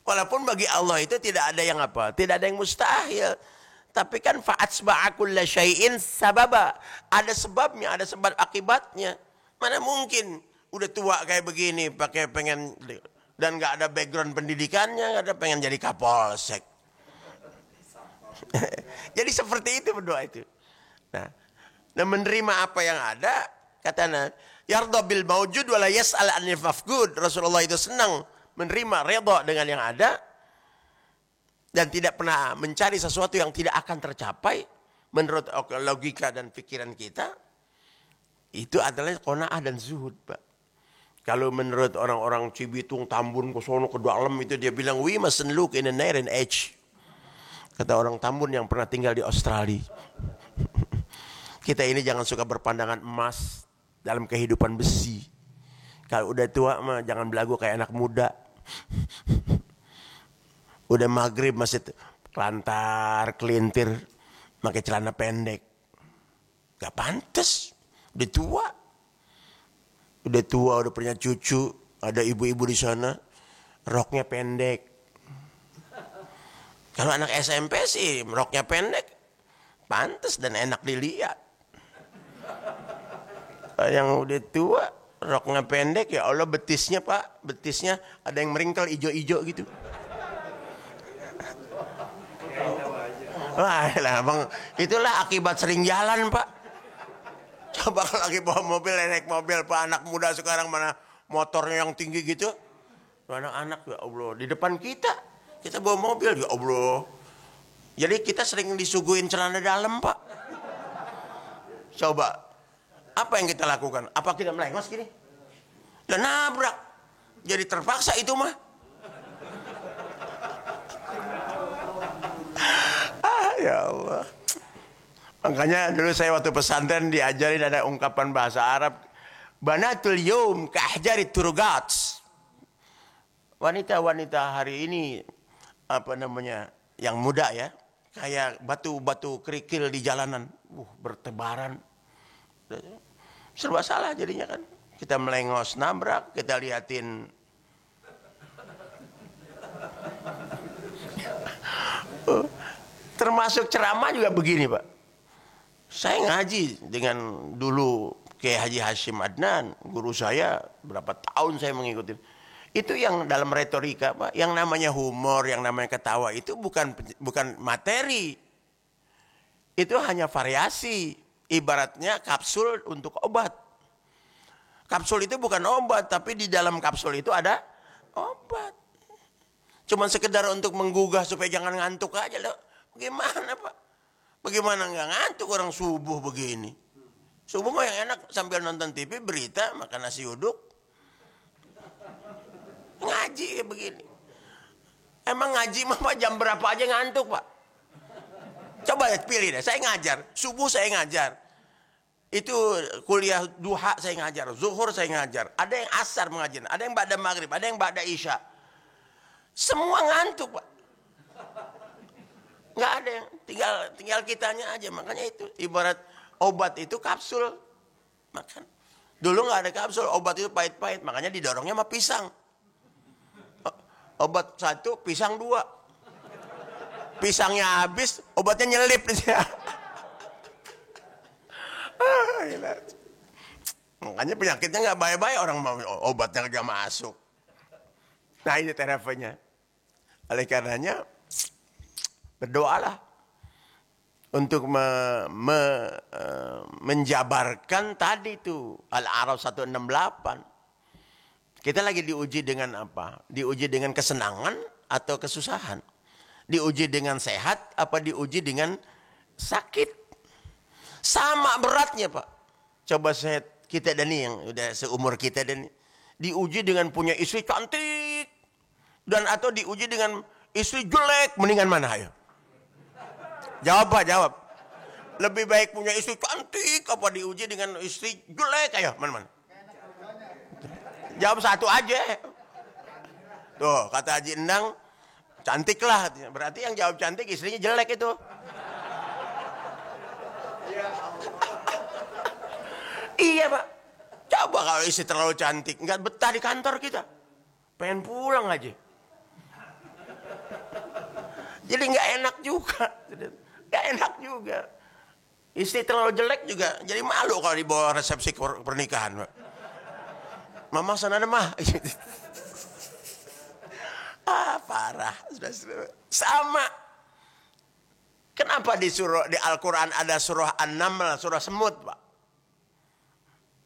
Walaupun bagi Allah itu tidak ada yang apa? Tidak ada yang mustahil. Tapi kan fa'atsba'a kulla syai'in sababa. Ada sebabnya, ada sebab akibatnya. Mana mungkin udah tua kayak begini pakai pengen dan nggak ada background pendidikannya, nggak ada pengen jadi kapolsek. Jadi seperti itu berdoa itu. Nah, dan menerima apa yang ada, katanya yarda bil maujud wala yas'al 'anil mafqud. Rasulullah itu senang menerima, redha dengan yang ada dan tidak pernah mencari sesuatu yang tidak akan tercapai menurut logika dan pikiran kita. Itu adalah qanaah dan zuhud, Pak. Kalau menurut orang-orang Cibitung, Tambun, ke sono, ke dalam itu dia bilang, we mustn't look in the iron age. Kata orang Tambun yang pernah tinggal di Australia. Kita ini jangan suka berpandangan emas dalam kehidupan besi. Kalau udah tua mah jangan belagu kayak anak muda. Udah maghrib masih kelantar, kelintir, pakai celana pendek. Gak pantas. Udah tua. Udah punya cucu. Ada ibu-ibu di sana. Roknya pendek. Kalau anak SMP sih roknya pendek. Pantas dan enak dilihat. Yang udah tua, roknya pendek, ya Allah betisnya Pak. Betisnya ada yang meringkel ijo-ijo gitu. Wah, bang, itulah akibat sering jalan Pak. Coba kalau lagi bawa mobil, naik mobil Pak, anak muda sekarang mana motornya yang tinggi gitu. Anak-anak, ya Allah, di depan kita bawa mobil, ya Allah. Jadi kita sering disuguhin celana dalam Pak. Coba, apa yang kita lakukan? Apa kita melengos gini? Dan nabrak. Jadi terpaksa itu mah. Ya Allah. Makanya dulu saya waktu pesantren diajarin ada ungkapan bahasa Arab. Banatul yawm kahjari turgats. Wanita-wanita hari ini, apa namanya, yang muda ya, kayak batu-batu kerikil di jalanan, bertebaran. Serba salah jadinya kan. Kita melengos nabrak, kita liatin termasuk ceramah juga begini Pak. Saya ngaji dengan dulu Kiai Haji Hashim Adnan, guru saya, berapa tahun saya mengikuti. Itu yang dalam retorika Pak, yang namanya humor, yang namanya ketawa itu bukan materi. Itu hanya variasi, ibaratnya kapsul untuk obat. Kapsul itu bukan obat, tapi di dalam kapsul itu ada obat. Cuman sekedar untuk menggugah supaya jangan ngantuk aja loh. Bagaimana Pak? Bagaimana nggak ngantuk orang subuh begini? Subuh mah yang enak sambil nonton TV, berita, makan nasi uduk. Ngaji kayak begini. Emang ngaji mah Pak, jam berapa aja ngantuk Pak? Coba ya pilih deh, saya ngajar. Subuh saya ngajar. Itu kuliah duha saya ngajar. Zuhur saya ngajar. Ada yang asar mengajar. Ada yang ba'da maghrib. Ada yang ba'da isya. Semua ngantuk Pak. Nggak ada yang, tinggal kitanya aja. Makanya itu ibarat obat itu kapsul. Makan. Dulu nggak ada kapsul, obat itu pahit-pahit. Makanya didorongnya sama pisang. Obat satu, pisang dua. Pisangnya habis, obatnya nyelip. Makanya penyakitnya nggak baik-baik, orang mau obatnya nggak masuk. Nah ini terapinya. Oleh karenanya berdoalah untuk menjabarkan tadi itu Al-A'raf 168. Kita lagi diuji dengan apa? Diuji dengan kesenangan atau kesusahan? Diuji dengan sehat apa diuji dengan sakit? Sama beratnya Pak. Coba kita dan ini yang udah seumur kita dan diuji dengan punya istri cantik dan atau diuji dengan istri jelek, mendingan mana ayo? Jawab Pak, jawab. Lebih baik punya istri cantik apa diuji dengan istri jelek? Ayo, mana-mana? Jawab satu aja. Tuh, kata Haji Endang, cantik lah. Berarti yang jawab cantik istrinya jelek itu. Iya Pak. Coba kalau istri terlalu cantik, nggak betah di kantor kita. Pengen pulang aja. Jadi nggak enak juga. Nggak enak juga. Istri terlalu jelek juga. Jadi malu kalau dibawa resepsi pernikahan Pak. Mama sana mah. Parah. Sama. Kenapa disuruh di Al-Quran ada surah An-Naml, surah semut Pak?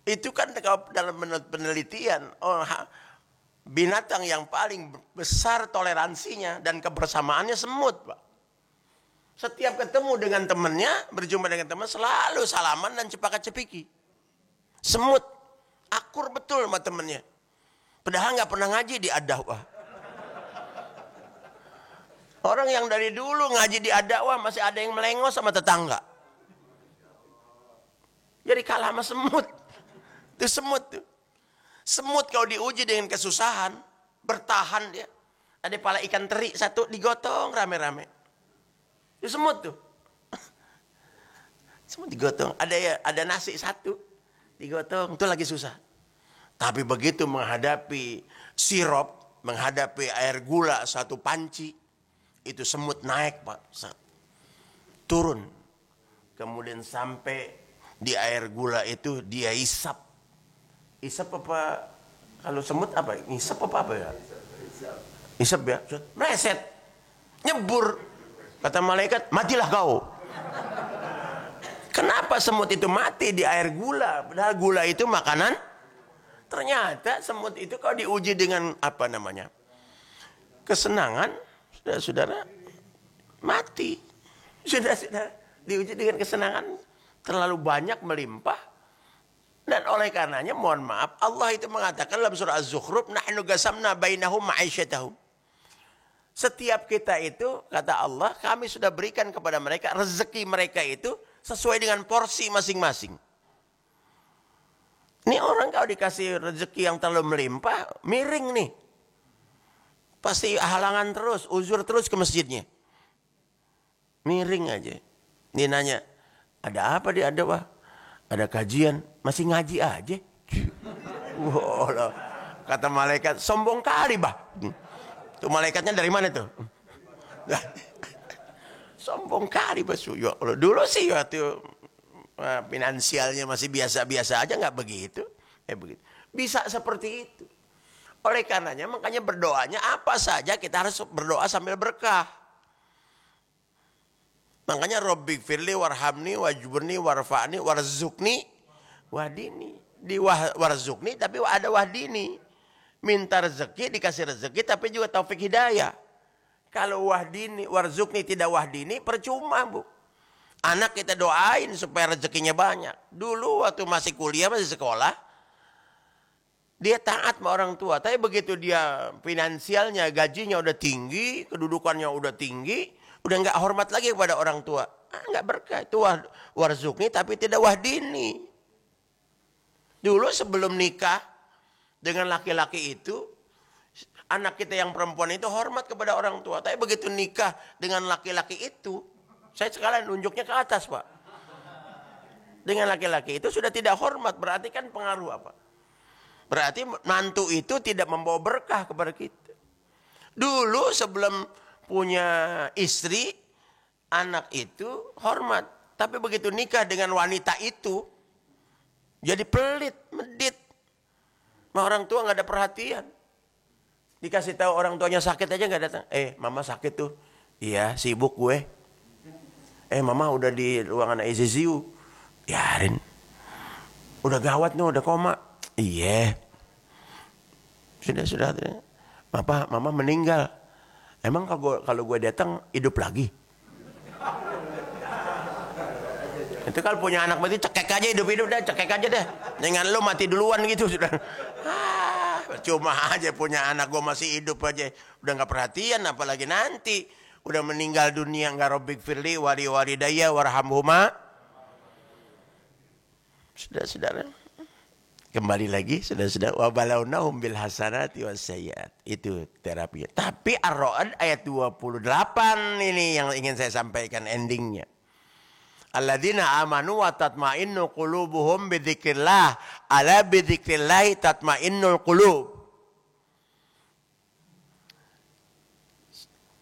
Itu kan dalam penelitian. Binatang yang paling besar toleransinya dan kebersamaannya semut Pak. Setiap ketemu dengan temannya, berjumpa dengan teman, selalu salaman dan cepaka-cepiki. Semut. Akur betul sama temennya. Padahal nggak pernah ngaji di ad-dakwah. Orang yang dari dulu ngaji di ad-dakwah masih ada yang melengos sama tetangga. Jadi kalah sama semut. Itu semut tuh. Semut kalau diuji dengan kesusahan, bertahan dia. Ada pala ikan teri satu digotong rame-rame. Itu semut tuh. Semut digotong. Ada nasi satu digotong, itu lagi susah. Tapi begitu menghadapi sirup, menghadapi air gula satu panci, itu semut naik Pak. Turun. Kemudian sampai di air gula itu dia isap. Isap apa? Kalau semut apa? Isap apa ya? Isap ya? Mereset. Nyebur. Kata malaikat, matilah kau. Kenapa semut itu mati di air gula? Padahal gula itu makanan. Ternyata semut itu kalau diuji dengan apa namanya? Kesenangan, saudara-saudara, mati. Saudara-saudara, diuji dengan kesenangan terlalu banyak melimpah. Dan oleh karenanya mohon maaf, Allah itu mengatakan dalam surah Az-Zukhruf, nahnu qasamna bainahum ma'isyatahum. Setiap kita itu, kata Allah, kami sudah berikan kepada mereka, rezeki mereka itu sesuai dengan porsi masing-masing. Ini orang kalau dikasih rezeki yang terlalu melimpah, miring nih. Pasti halangan terus, uzur terus ke masjidnya. Miring aja. Dia nanya, ada apa dia? Ada wah? Ada kajian, masih ngaji aja. Wah, kata malaikat, sombong kali bah. Tuh malaikatnya dari mana tuh? Sombong kali bah. Dulu sih waktu finansialnya masih biasa-biasa aja, nggak begitu. Begitu. Bisa seperti itu. Oleh karenanya makanya berdoanya apa saja kita harus berdoa sambil berkah. Makanya Robbi firli warhamni wajburni warfa'ni warzukni wahdini. Di warzukni tapi ada wahdini. Minta rezeki dikasih rezeki tapi juga taufik hidayah. Kalau wahdini warzukni tidak wahdini percuma bu. Anak kita doain supaya rezekinya banyak. Dulu waktu masih kuliah masih sekolah. Dia taat sama orang tua. Tapi begitu dia finansialnya gajinya udah tinggi. Kedudukannya udah tinggi. Udah nggak hormat lagi kepada orang tua. Nggak berkah. Itu warzukni tapi tidak wahdini. Dulu sebelum nikah dengan laki-laki itu. Anak kita yang perempuan itu hormat kepada orang tua. Tapi begitu nikah dengan laki-laki itu. Saya sekalian nunjuknya ke atas pak. Dengan laki-laki itu sudah tidak hormat. Berarti kan pengaruh apa? Berarti mantu itu tidak membawa berkah kepada kita. Dulu sebelum punya istri, anak itu hormat. Tapi begitu nikah dengan wanita itu, jadi pelit, medit. Orang tua nggak ada perhatian. Dikasih tahu orang tuanya sakit aja nggak datang. Mama sakit tuh. Iya, sibuk gue. Mama udah di ruangan ICU. Biarin. Udah gawat nih, udah koma. Iya. Sudah. Mama meninggal. Emang kalau gue datang hidup lagi? Itu kalau punya anak mati cekek aja hidup-hidup dah, cekek aja deh. Jangan lu mati duluan gitu sudah. Cuma aja punya anak gue masih hidup aja. Udah nggak perhatian apalagi nanti. Udah meninggal dunia nggak Rabbik firli wari waridaya warhamhuma. Saudara-saudara. Kembali lagi saudara-saudara. Wa balawnahum bil hasanati was sayyiat. Itu terapinya. Tapi Ar-Ra'd ayat 28 ini yang ingin saya sampaikan endingnya. Alladzina amanu wa tatma'innu qulubuhum bidzikrillah. Ala bidzikrillah tatma'innul qulub.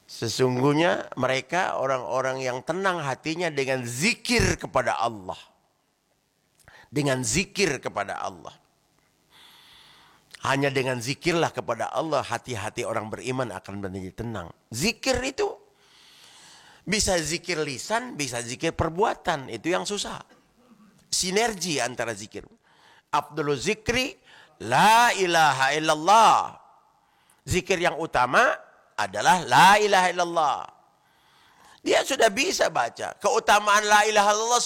Sesungguhnya mereka orang-orang yang tenang hatinya dengan zikir kepada Allah. Dengan zikir kepada Allah. Hanya dengan zikirlah kepada Allah hati-hati orang beriman akan menjadi tenang. Zikir itu bisa zikir lisan, bisa zikir perbuatan. Itu yang susah. Sinergi antara zikir. Afdhalu zikri la ilaha illallah. Zikir yang utama adalah la ilaha illallah. Dia sudah bisa baca. Keutamaan la ilaha illallah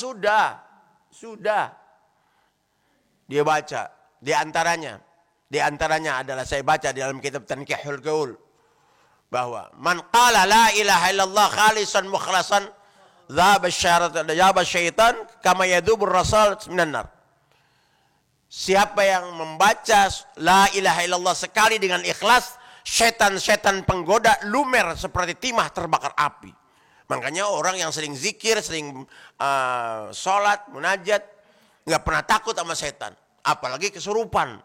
sudah. Dia baca. Di antaranya adalah saya baca di dalam kitab Tankihul Qaul. Bahwa man qala la ilaha illallah khalisan mukhlasan dhaba syaitan kama yadubur rasal minan nar. Siapa yang membaca la ilaha illallah sekali dengan ikhlas, setan-setan penggoda lumer seperti timah terbakar api. Makanya orang yang sering zikir, sering sholat, munajat, nggak pernah takut sama setan, apalagi kesurupan.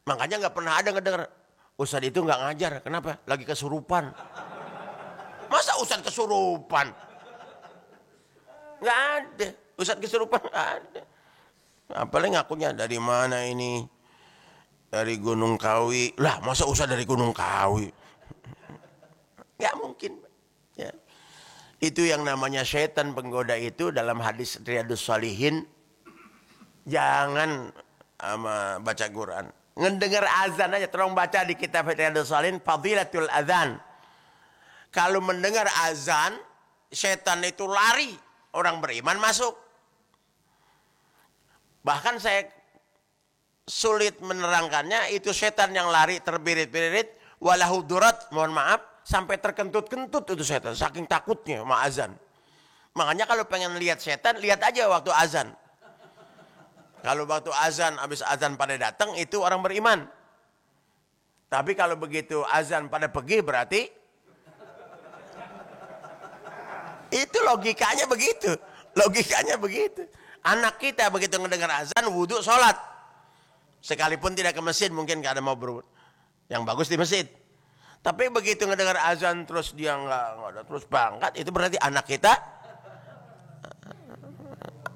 Makanya nggak pernah ada ngedengar Ustadz itu nggak ngajar, kenapa? Lagi kesurupan. Masa Ustadz kesurupan? Nggak ada. Ustadz kesurupan nggak ada. Apalagi ngakunya dari mana ini? Dari Gunung Kawi. Lah masa Ustadz dari Gunung Kawi? Nggak mungkin. Ya. Itu yang namanya setan penggoda itu dalam hadis Riyadhus Shalihin. Jangan baca Quran. Ngedengar azan aja, tolong baca di kitab Riyadhus Shalihin Fadilatul Adzan. Kalau mendengar azan, setan itu lari, orang beriman masuk. Bahkan saya sulit menerangkannya, itu setan yang lari terbirit-birit, walahu durat, mohon maaf, sampai terkentut-kentut itu setan, saking takutnya sama azan. Makanya kalau pengen lihat setan, lihat aja waktu azan. Kalau waktu azan, habis azan pada datang, itu orang beriman. Tapi kalau begitu azan pada pergi, berarti itu logikanya begitu. Logikanya begitu. Anak kita begitu mendengar azan, wudhu, sholat. Sekalipun tidak ke masjid, mungkin gak ada mau berwudhu. Yang bagus di masjid. Tapi begitu mendengar azan, terus dia nggak ada, terus berangkat, itu berarti anak kita,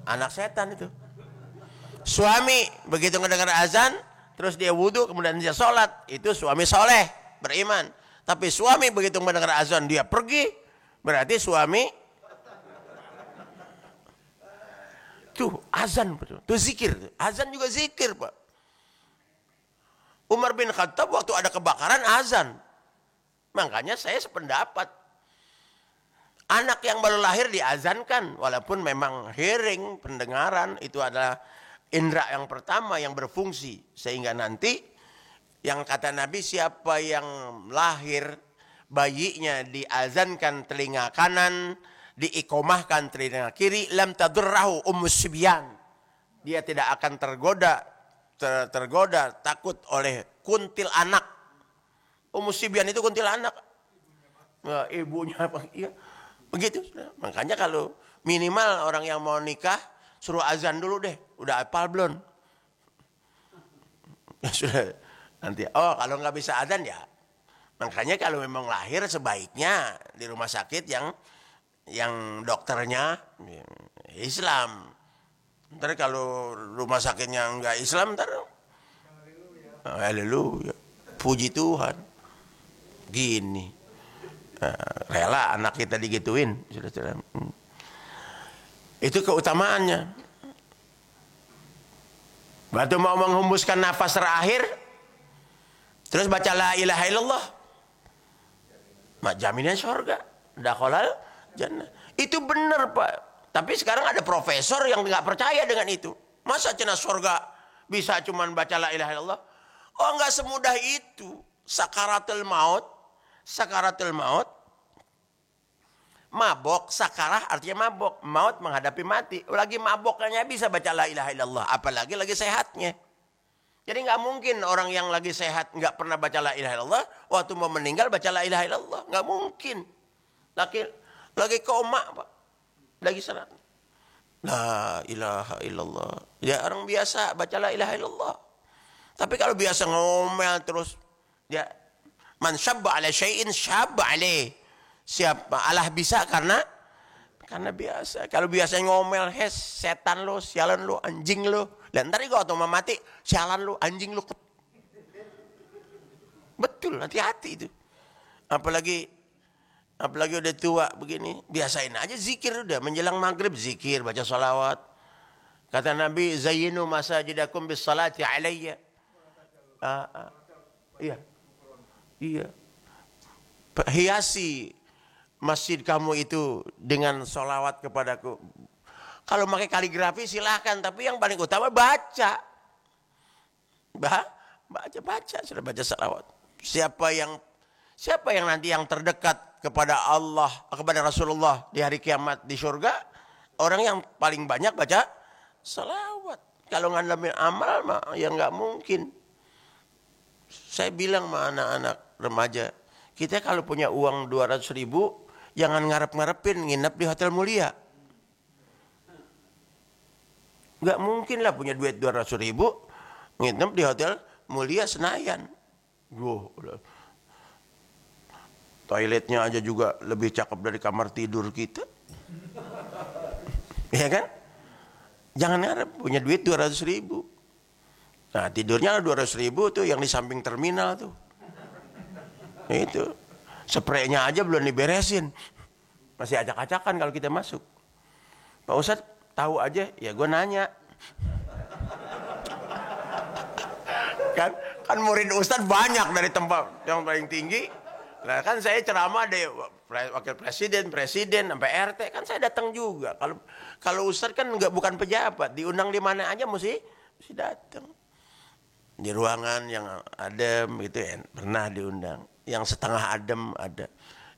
anak setan itu. Suami begitu mendengar azan, terus dia wudhu, kemudian dia sholat, itu suami soleh, beriman. Tapi suami begitu mendengar azan, dia pergi, berarti suami tuh azan, tuh zikir, azan juga zikir, Pak. Umar bin Khattab waktu ada kebakaran azan. Makanya saya sependapat. Anak yang baru lahir diazankan, walaupun memang hearing, pendengaran itu adalah indera yang pertama yang berfungsi. Sehingga nanti yang kata Nabi, siapa yang lahir bayinya diazankan telinga kanan, diikomahkan telinga kiri, lam tadurrahu ummus sibyan. Dia tidak akan tergoda takut oleh kuntil anak. Ummus sibyan itu kuntil anak. Nah, ibunya apa? Iya. Begitu. Makanya kalau minimal orang yang mau nikah suruh azan dulu deh. Udah hafal belum? Ya sudah. Nanti kalau nggak bisa azan ya. Makanya kalau memang lahir sebaiknya di rumah sakit yang dokternya Islam. Ntar kalau rumah sakitnya nggak Islam, ntar haleluya, puji Tuhan. Gini, rela anak kita digituin, sudah. Itu keutamaannya. Waktu mau menghembuskan nafas terakhir, terus baca la ilaha illallah, jaminan surga, dakhalal jannah. Itu benar, Pak. Tapi sekarang ada profesor yang nggak percaya dengan itu. Masa cenah surga bisa cuman baca la ilaha illallah? Oh, nggak semudah itu. Sakaratul maut, mabok, sakarah artinya mabok, maut menghadapi mati. Lagi maboknya bisa baca la ilaha illallah, apalagi lagi sehatnya. Jadi nggak mungkin orang yang lagi sehat nggak pernah baca la ilaha illallah, waktu mau meninggal baca la ilaha illallah, nggak mungkin. Lagi koma, Pak, lagi serat. La ilaha illallah. Ya orang biasa baca la ilaha illallah. Tapi kalau biasa ngomel terus, ya man syabba ala syai'in syabba alaih. Siapa Allah bisa karena biasa. Kalau biasa ngomel, setan lo, sialan lo, anjing lo. Dan ntar kalau waktu mau mati, sialan lo, anjing lo. Betul, hati-hati itu. Apalagi udah tua begini, biasain aja zikir udah. Menjelang maghrib zikir, baca salawat. Kata Nabi, zayyinu masajidakum bis salati alayya. Iya. Hiasi masjid kamu itu dengan sholawat kepadaku. Kalau pakai kaligrafi silahkan, tapi yang paling utama baca. Sudah baca sholawat. Siapa yang nanti yang terdekat kepada Allah, kepada Rasulullah di hari kiamat di surga, orang yang paling banyak baca sholawat. Kalau ngalamin amal mah ya nggak mungkin. Saya bilang sama anak-anak remaja, kita kalau punya uang 200.000, jangan ngarep-ngarepin nginep di hotel mulia. Nggak mungkin lah punya duit 200.000, nginep di hotel mulia Senayan. Toiletnya aja juga lebih cakep dari kamar tidur kita. Ya kan? Jangan ngarep punya duit 200.000. Nah tidurnya 200.000 tuh yang di samping terminal tuh. Itu. Spraynya aja belum diberesin. Masih acak-acakan kalau kita masuk. Pak Ustadz tahu aja, ya gue nanya. kan murid Ustadz banyak dari tempat yang paling tinggi. Nah kan saya ceramah deh, wakil presiden, sampai RT, kan saya datang juga. Kalau Ustadz kan bukan pejabat, diundang di mana aja mesti datang. Di ruangan yang adem gitu ya, pernah diundang. yang setengah adem ada,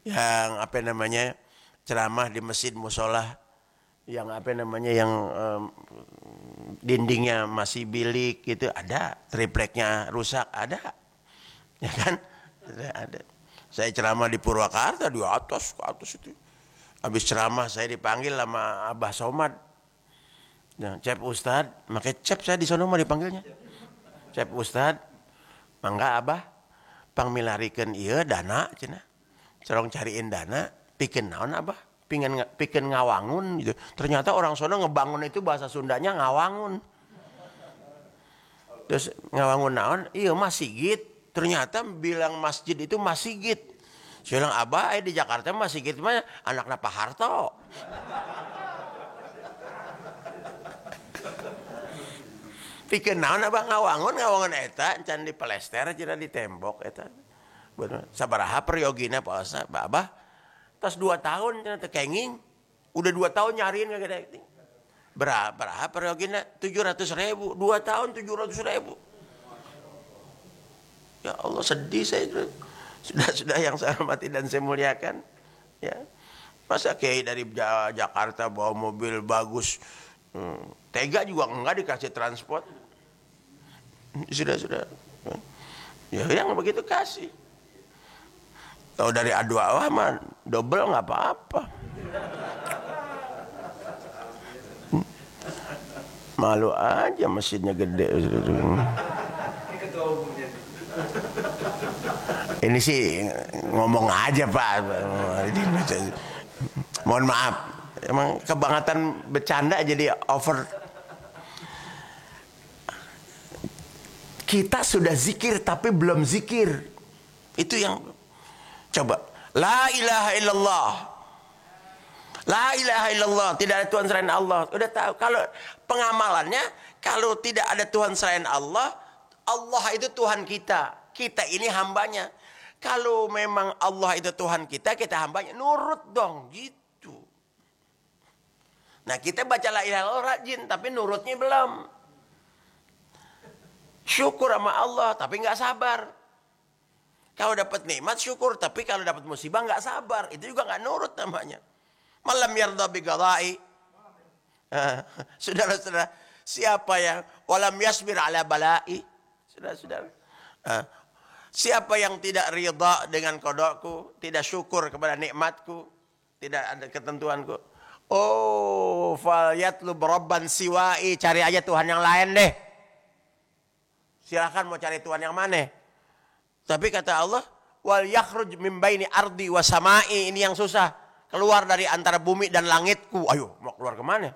yang apa namanya ceramah di masjid musola, yang apa namanya yang dindingnya masih bilik gitu ada, tripleknya rusak ada, ya kan? Ada. Saya ceramah di Purwakarta di atas ke atas itu. Habis ceramah saya dipanggil sama Abah Somad. Nah, Cep Ustad, makanya Cep saya di sono mah dipanggilnya. Cep Ustad, mangga Abah pangmilarikeun ieu dana cenah. Corong cariin dana, pikeun naon Abah? Pikeun ngawangun gitu. Ternyata orang sono ngebangun itu bahasa Sundanya ngawangun. Terus ngawangun naon? Iya masjid. Ternyata bilang masjid itu masjid. Saya bilang Abah di Jakarta masjid mah anakna Pak Harto. Pikeun naon Abah ngawangun eta can di pelester cenah di tembok eta. Sabaraha periogina Pak Ustaz? Abah pas 2 tahun cenah teh kenging. Udah 2 tahun nyariin kagak ada. Berapa periogina? 700.000. 2 tahun 700.000. Ya Allah sedih saya. Sudah yang saya hormati dan saya muliakan. Ya. Masa kiai dari Jakarta bawa mobil bagus. Tega juga enggak dikasih transport. Sudah. Ya yang begitu kasih. Tahu dari A2A mah double nggak apa-apa. Malu aja mesinnya gede. Ini sih ngomong aja Pak. Mohon maaf. Emang kebangetan bercanda jadi over. Kita sudah zikir tapi belum zikir. Itu yang coba. La ilaha illallah. La ilaha illallah. Tidak ada Tuhan selain Allah. Udah tahu. Kalau pengamalannya, kalau tidak ada Tuhan selain Allah, Allah itu Tuhan kita. Kita ini hambanya. Kalau memang Allah itu Tuhan kita, kita hambanya. Nurut dong, gitu. Nah kita baca la ilaha illallah rajin, tapi nurutnya belum. Syukur sama Allah, tapi nggak sabar. Kalau dapat nikmat syukur, tapi kalau dapat musibah nggak sabar. Itu juga nggak nurut namanya. Malam yarda bi qada'i. Saudara-saudara, siapa yang walam yasbir ala bala'i? Saudara-saudara. Siapa yang tidak ridha dengan qadaku, tidak syukur kepada nikmatku, tidak ada ketentuanku. Oh, falyatlub rabban siwa'i, cari aja Tuhan yang lain deh. Silakan mau cari Tuhan yang mana? Tapi kata Allah, wal yakhruj min baini ardi wa sama'i, ini yang susah. Keluar dari antara bumi dan langitku. Ayo, mau keluar kemana?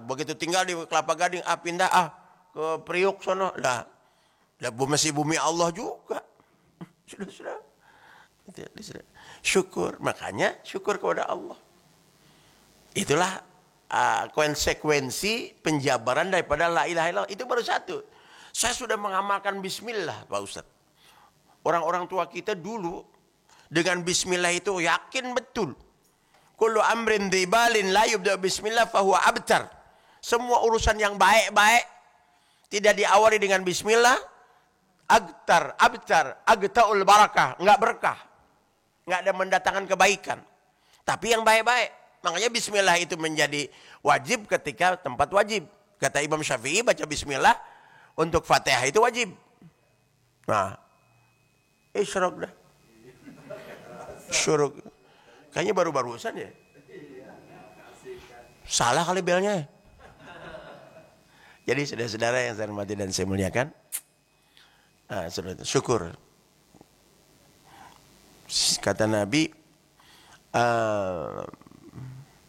Begitu tinggal di Kelapa Gading, pindah ke Priuk sono. Lah masih bumi Allah juga. Sudah. Syukur. Makanya syukur kepada Allah. Itulah konsekuensi penjabaran daripada la ilaha illallah. Itu baru satu. Saya sudah mengamalkan bismillah Pak Ustaz. Orang-orang tua kita dulu dengan bismillah itu yakin betul. Kullu amrin dhibalin la yubda bismillah fahuwa abtar. Semua urusan yang baik-baik tidak diawali dengan bismillah, abtar, agtaul barakah, enggak berkah. Enggak ada mendatangkan kebaikan. Tapi yang baik-baik. Makanya bismillah itu menjadi wajib ketika tempat wajib. Kata Imam Syafi'i baca bismillah untuk Fatihah itu wajib. Nah, isyrok dah. Syuruk. Kayaknya baru-barusan ya. Salah kali belnya. Jadi saudara-saudara yang saya hormati dan saya muliakan, syukur. Kata Nabi,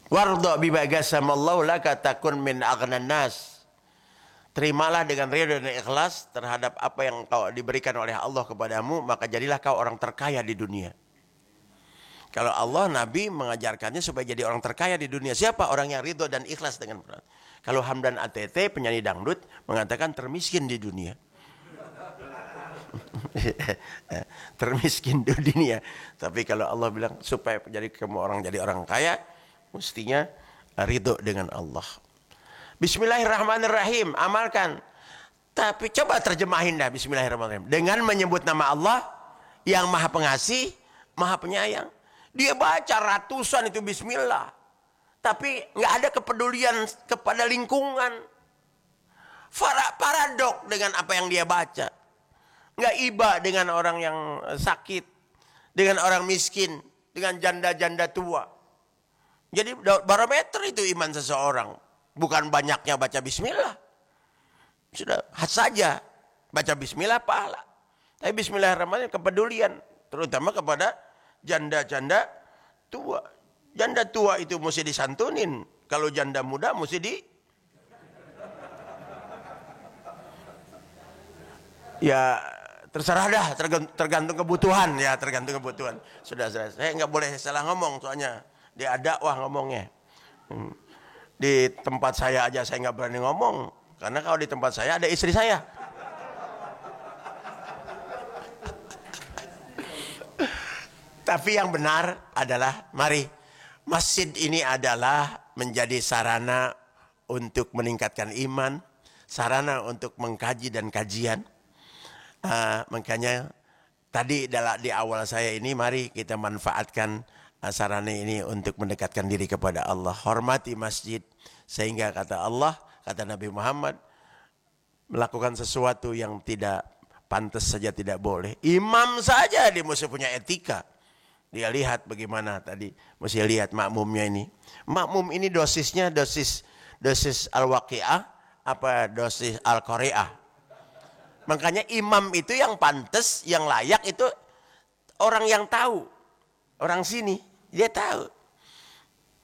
warda bima qasamallahu laka takun min aghnan nas. Terimalah dengan ridha dan ikhlas terhadap apa yang kau diberikan oleh Allah kepadamu, maka jadilah kau orang terkaya di dunia. Kalau Allah, Nabi mengajarkannya supaya jadi orang terkaya di dunia. Siapa? Orang yang ridho dan ikhlas dengan Quran. Kalau Hamdan ATT, penyanyi dangdut, mengatakan termiskin di dunia. Termiskin di dunia. Tapi kalau Allah bilang supaya jadi kamu orang jadi orang kaya, mestinya ridho dengan Allah. Bismillahirrahmanirrahim, amalkan. Tapi coba terjemahin dah Bismillahirrahmanirrahim. Dengan menyebut nama Allah, yang maha pengasih, maha penyayang. Dia baca ratusan itu bismillah. Tapi nggak ada kepedulian kepada lingkungan. Paradok dengan apa yang dia baca. Nggak iba dengan orang yang sakit. Dengan orang miskin. Dengan janda-janda tua. Jadi barometer itu iman seseorang. Bukan banyaknya baca bismillah. Sudah khas saja. Baca bismillah pahala. Tapi bismillahirrahmanirrahim kepedulian. Terutama kepada janda-janda tua. Janda tua itu mesti disantunin. Kalau janda muda mesti ya terserah dah, tergantung kebutuhan ya, tergantung kebutuhan. Sudah. Saya nggak boleh salah ngomong soalnya dia dakwah ngomongnya. Di tempat saya aja saya nggak berani ngomong karena kalau di tempat saya ada istri saya. Tapi yang benar adalah mari masjid ini adalah menjadi sarana untuk meningkatkan iman, sarana untuk mengkaji dan kajian. Makanya tadi di awal saya ini mari kita manfaatkan sarana ini untuk mendekatkan diri kepada Allah. Hormati masjid sehingga kata Allah, kata Nabi Muhammad, melakukan sesuatu yang tidak pantas saja tidak boleh. Imam saja dia mesti punya etika. Dia lihat bagaimana tadi, mesti lihat makmumnya ini. Makmum ini dosisnya dosis al-waqi'ah apa dosis al-qari'ah. Makanya imam itu yang pantas, yang layak itu orang yang tahu. Orang sini, dia tahu.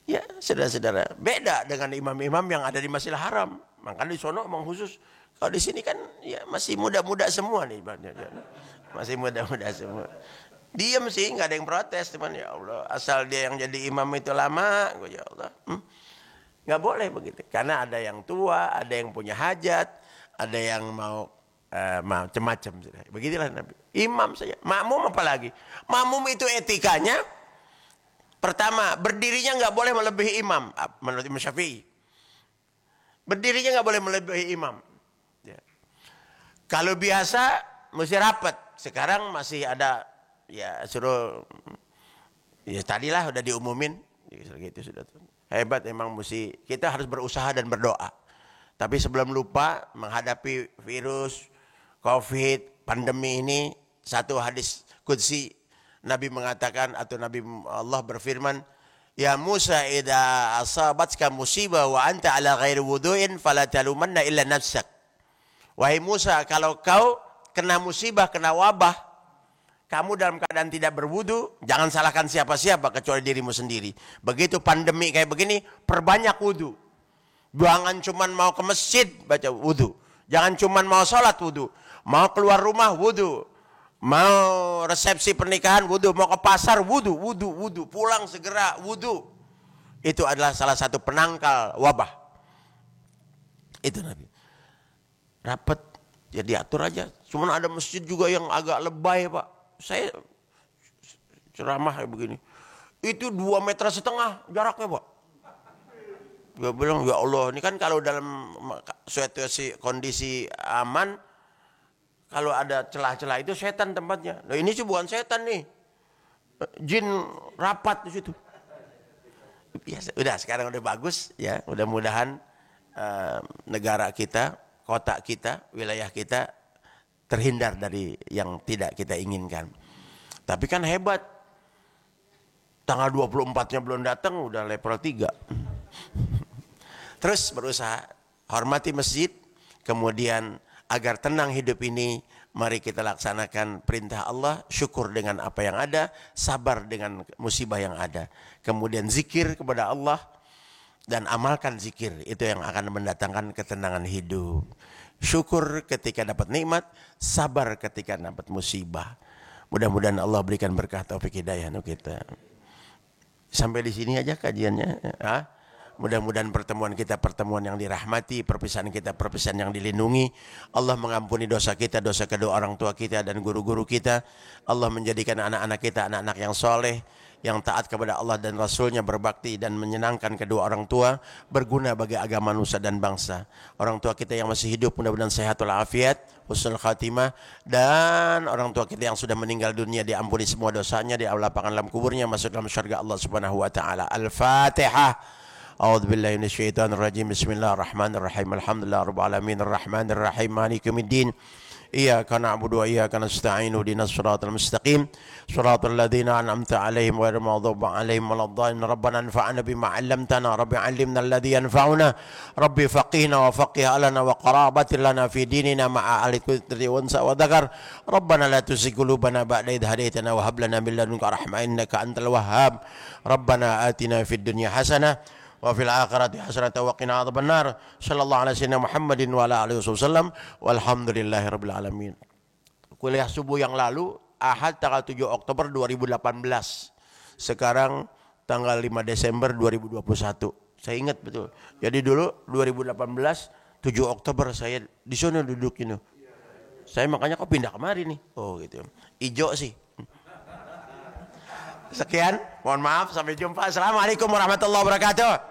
Ya, saudara-saudara, beda dengan imam-imam yang ada di Masjidil Haram. Makanya di sono memang khusus. Kalau di sini kan ya masih muda-muda semua nih. Masih muda-muda semua. Diam sih, nggak ada yang protes, teman ya Allah. Asal dia yang jadi imam itu lama, ya Allah. Nggak boleh begitu. Karena ada yang tua, ada yang punya hajat, ada yang mau macam-macam. Begitulah Nabi. Imam saja. Makmum apalagi. Makmum itu etikanya, pertama, berdirinya nggak boleh melebihi imam. Menurut Imam Syafi'i. Berdirinya nggak boleh melebihi imam. Ya. Kalau biasa, mesti rapat. Sekarang masih ada ya suruh ya tadilah udah diumumin gitu sudah hebat emang mesti kita harus berusaha dan berdoa. Tapi sebelum lupa menghadapi virus COVID pandemi ini satu hadis qudsi Nabi mengatakan atau Nabi Allah berfirman ya Musa idza asabatka musibah wa anta ala ghairi wudu'in fala talumanna illa nafsak. Wahai Musa kalau kau kena musibah kena wabah kamu dalam keadaan tidak berwudu, jangan salahkan siapa-siapa kecuali dirimu sendiri. Begitu pandemi kayak begini, perbanyak wudu. Jangan cuman mau ke masjid baca wudu. Jangan cuman mau sholat wudu. Mau keluar rumah wudu. Mau resepsi pernikahan wudu. Mau ke pasar wudu. Pulang segera wudu. Itu adalah salah satu penangkal wabah. Itu Nabi. Rapat, ya diatur aja. Cuman ada masjid juga yang agak lebay Pak. Saya ceramah kayak begini. Itu 2,5 meter jaraknya Pak. Dia bilang ya Allah ini kan kalau dalam situasi kondisi aman. Kalau ada celah-celah itu setan tempatnya. Nah ini sih bukan setan nih. Jin rapat di situ. Biasa. Udah sekarang udah bagus ya. Mudah-mudahan negara kita, kota kita, wilayah kita terhindar dari yang tidak kita inginkan. Tapi kan hebat. Tanggal 24-nya belum datang udah level 3. Terus berusaha hormati masjid, kemudian agar tenang hidup ini, mari kita laksanakan perintah Allah, syukur dengan apa yang ada, sabar dengan musibah yang ada. Kemudian zikir kepada Allah dan amalkan zikir, itu yang akan mendatangkan ketenangan hidup. Syukur ketika dapat nikmat, sabar ketika dapat musibah. Mudah-mudahan Allah berikan berkah taufik hidayah untuk kita. Sampai di sini aja kajiannya. Mudah-mudahan pertemuan kita pertemuan yang dirahmati, perpisahan kita perpisahan yang dilindungi. Allah mengampuni dosa kita, dosa kedua orang tua kita dan guru-guru kita. Allah menjadikan anak-anak kita anak-anak yang soleh, yang taat kepada Allah dan Rasulnya, berbakti dan menyenangkan kedua orang tua, berguna bagi agama nusa dan bangsa. Orang tua kita yang masih hidup mudah-mudahan sehat walafiat, husnul khatimah, dan orang tua kita yang sudah meninggal dunia diampuni semua dosanya, dilapangkan dalam kuburnya, masuk dalam syurga Allah Subhanahu wa taala. Al-Fatihah. A'udzu billahi minasyaitonir rajim. Bismillahirrahmanirrahim. Alhamdulillahirabbil alamin arrahmanir rahim maliki yaumiddin. Iyyaka na'budu wa iyyaka nasta'in ihdinas siratal mustaqim siratal ladzina an'amta 'alaihim ghairil maghdubi 'alaihim waladdallin. Rabbana anfa'na bima 'allamtana rabbi 'allimna alladzi yanfa'una rabbi faqihna wa faqih lana wa qarabatil lana fi dinina ma'a ahli kulli unsa wa dzakar. Rabbana la tuzigh qulubana ba'da idh hadaytana wa hab lana min ladunka rahmah innaka antal wahhab. Rabbana atina fid dunya hasanah wa fil akhirati hasanatan wa qina adzabannar. Sallallahu alaihi wasallam Muhammadin wa ala alihi wasallam. Walhamdulillahirabbil alamin. Kuliah subuh yang lalu Ahad tanggal 7 Oktober 2018. Sekarang tanggal 5 Desember 2021. Saya ingat betul. Jadi dulu 2018 7 Oktober saya di sana duduk ini. Saya makanya kok pindah kemari nih. Oh gitu. Ijo sih. Sekian, mohon maaf, sampai jumpa. Assalamualaikum warahmatullahi wabarakatuh.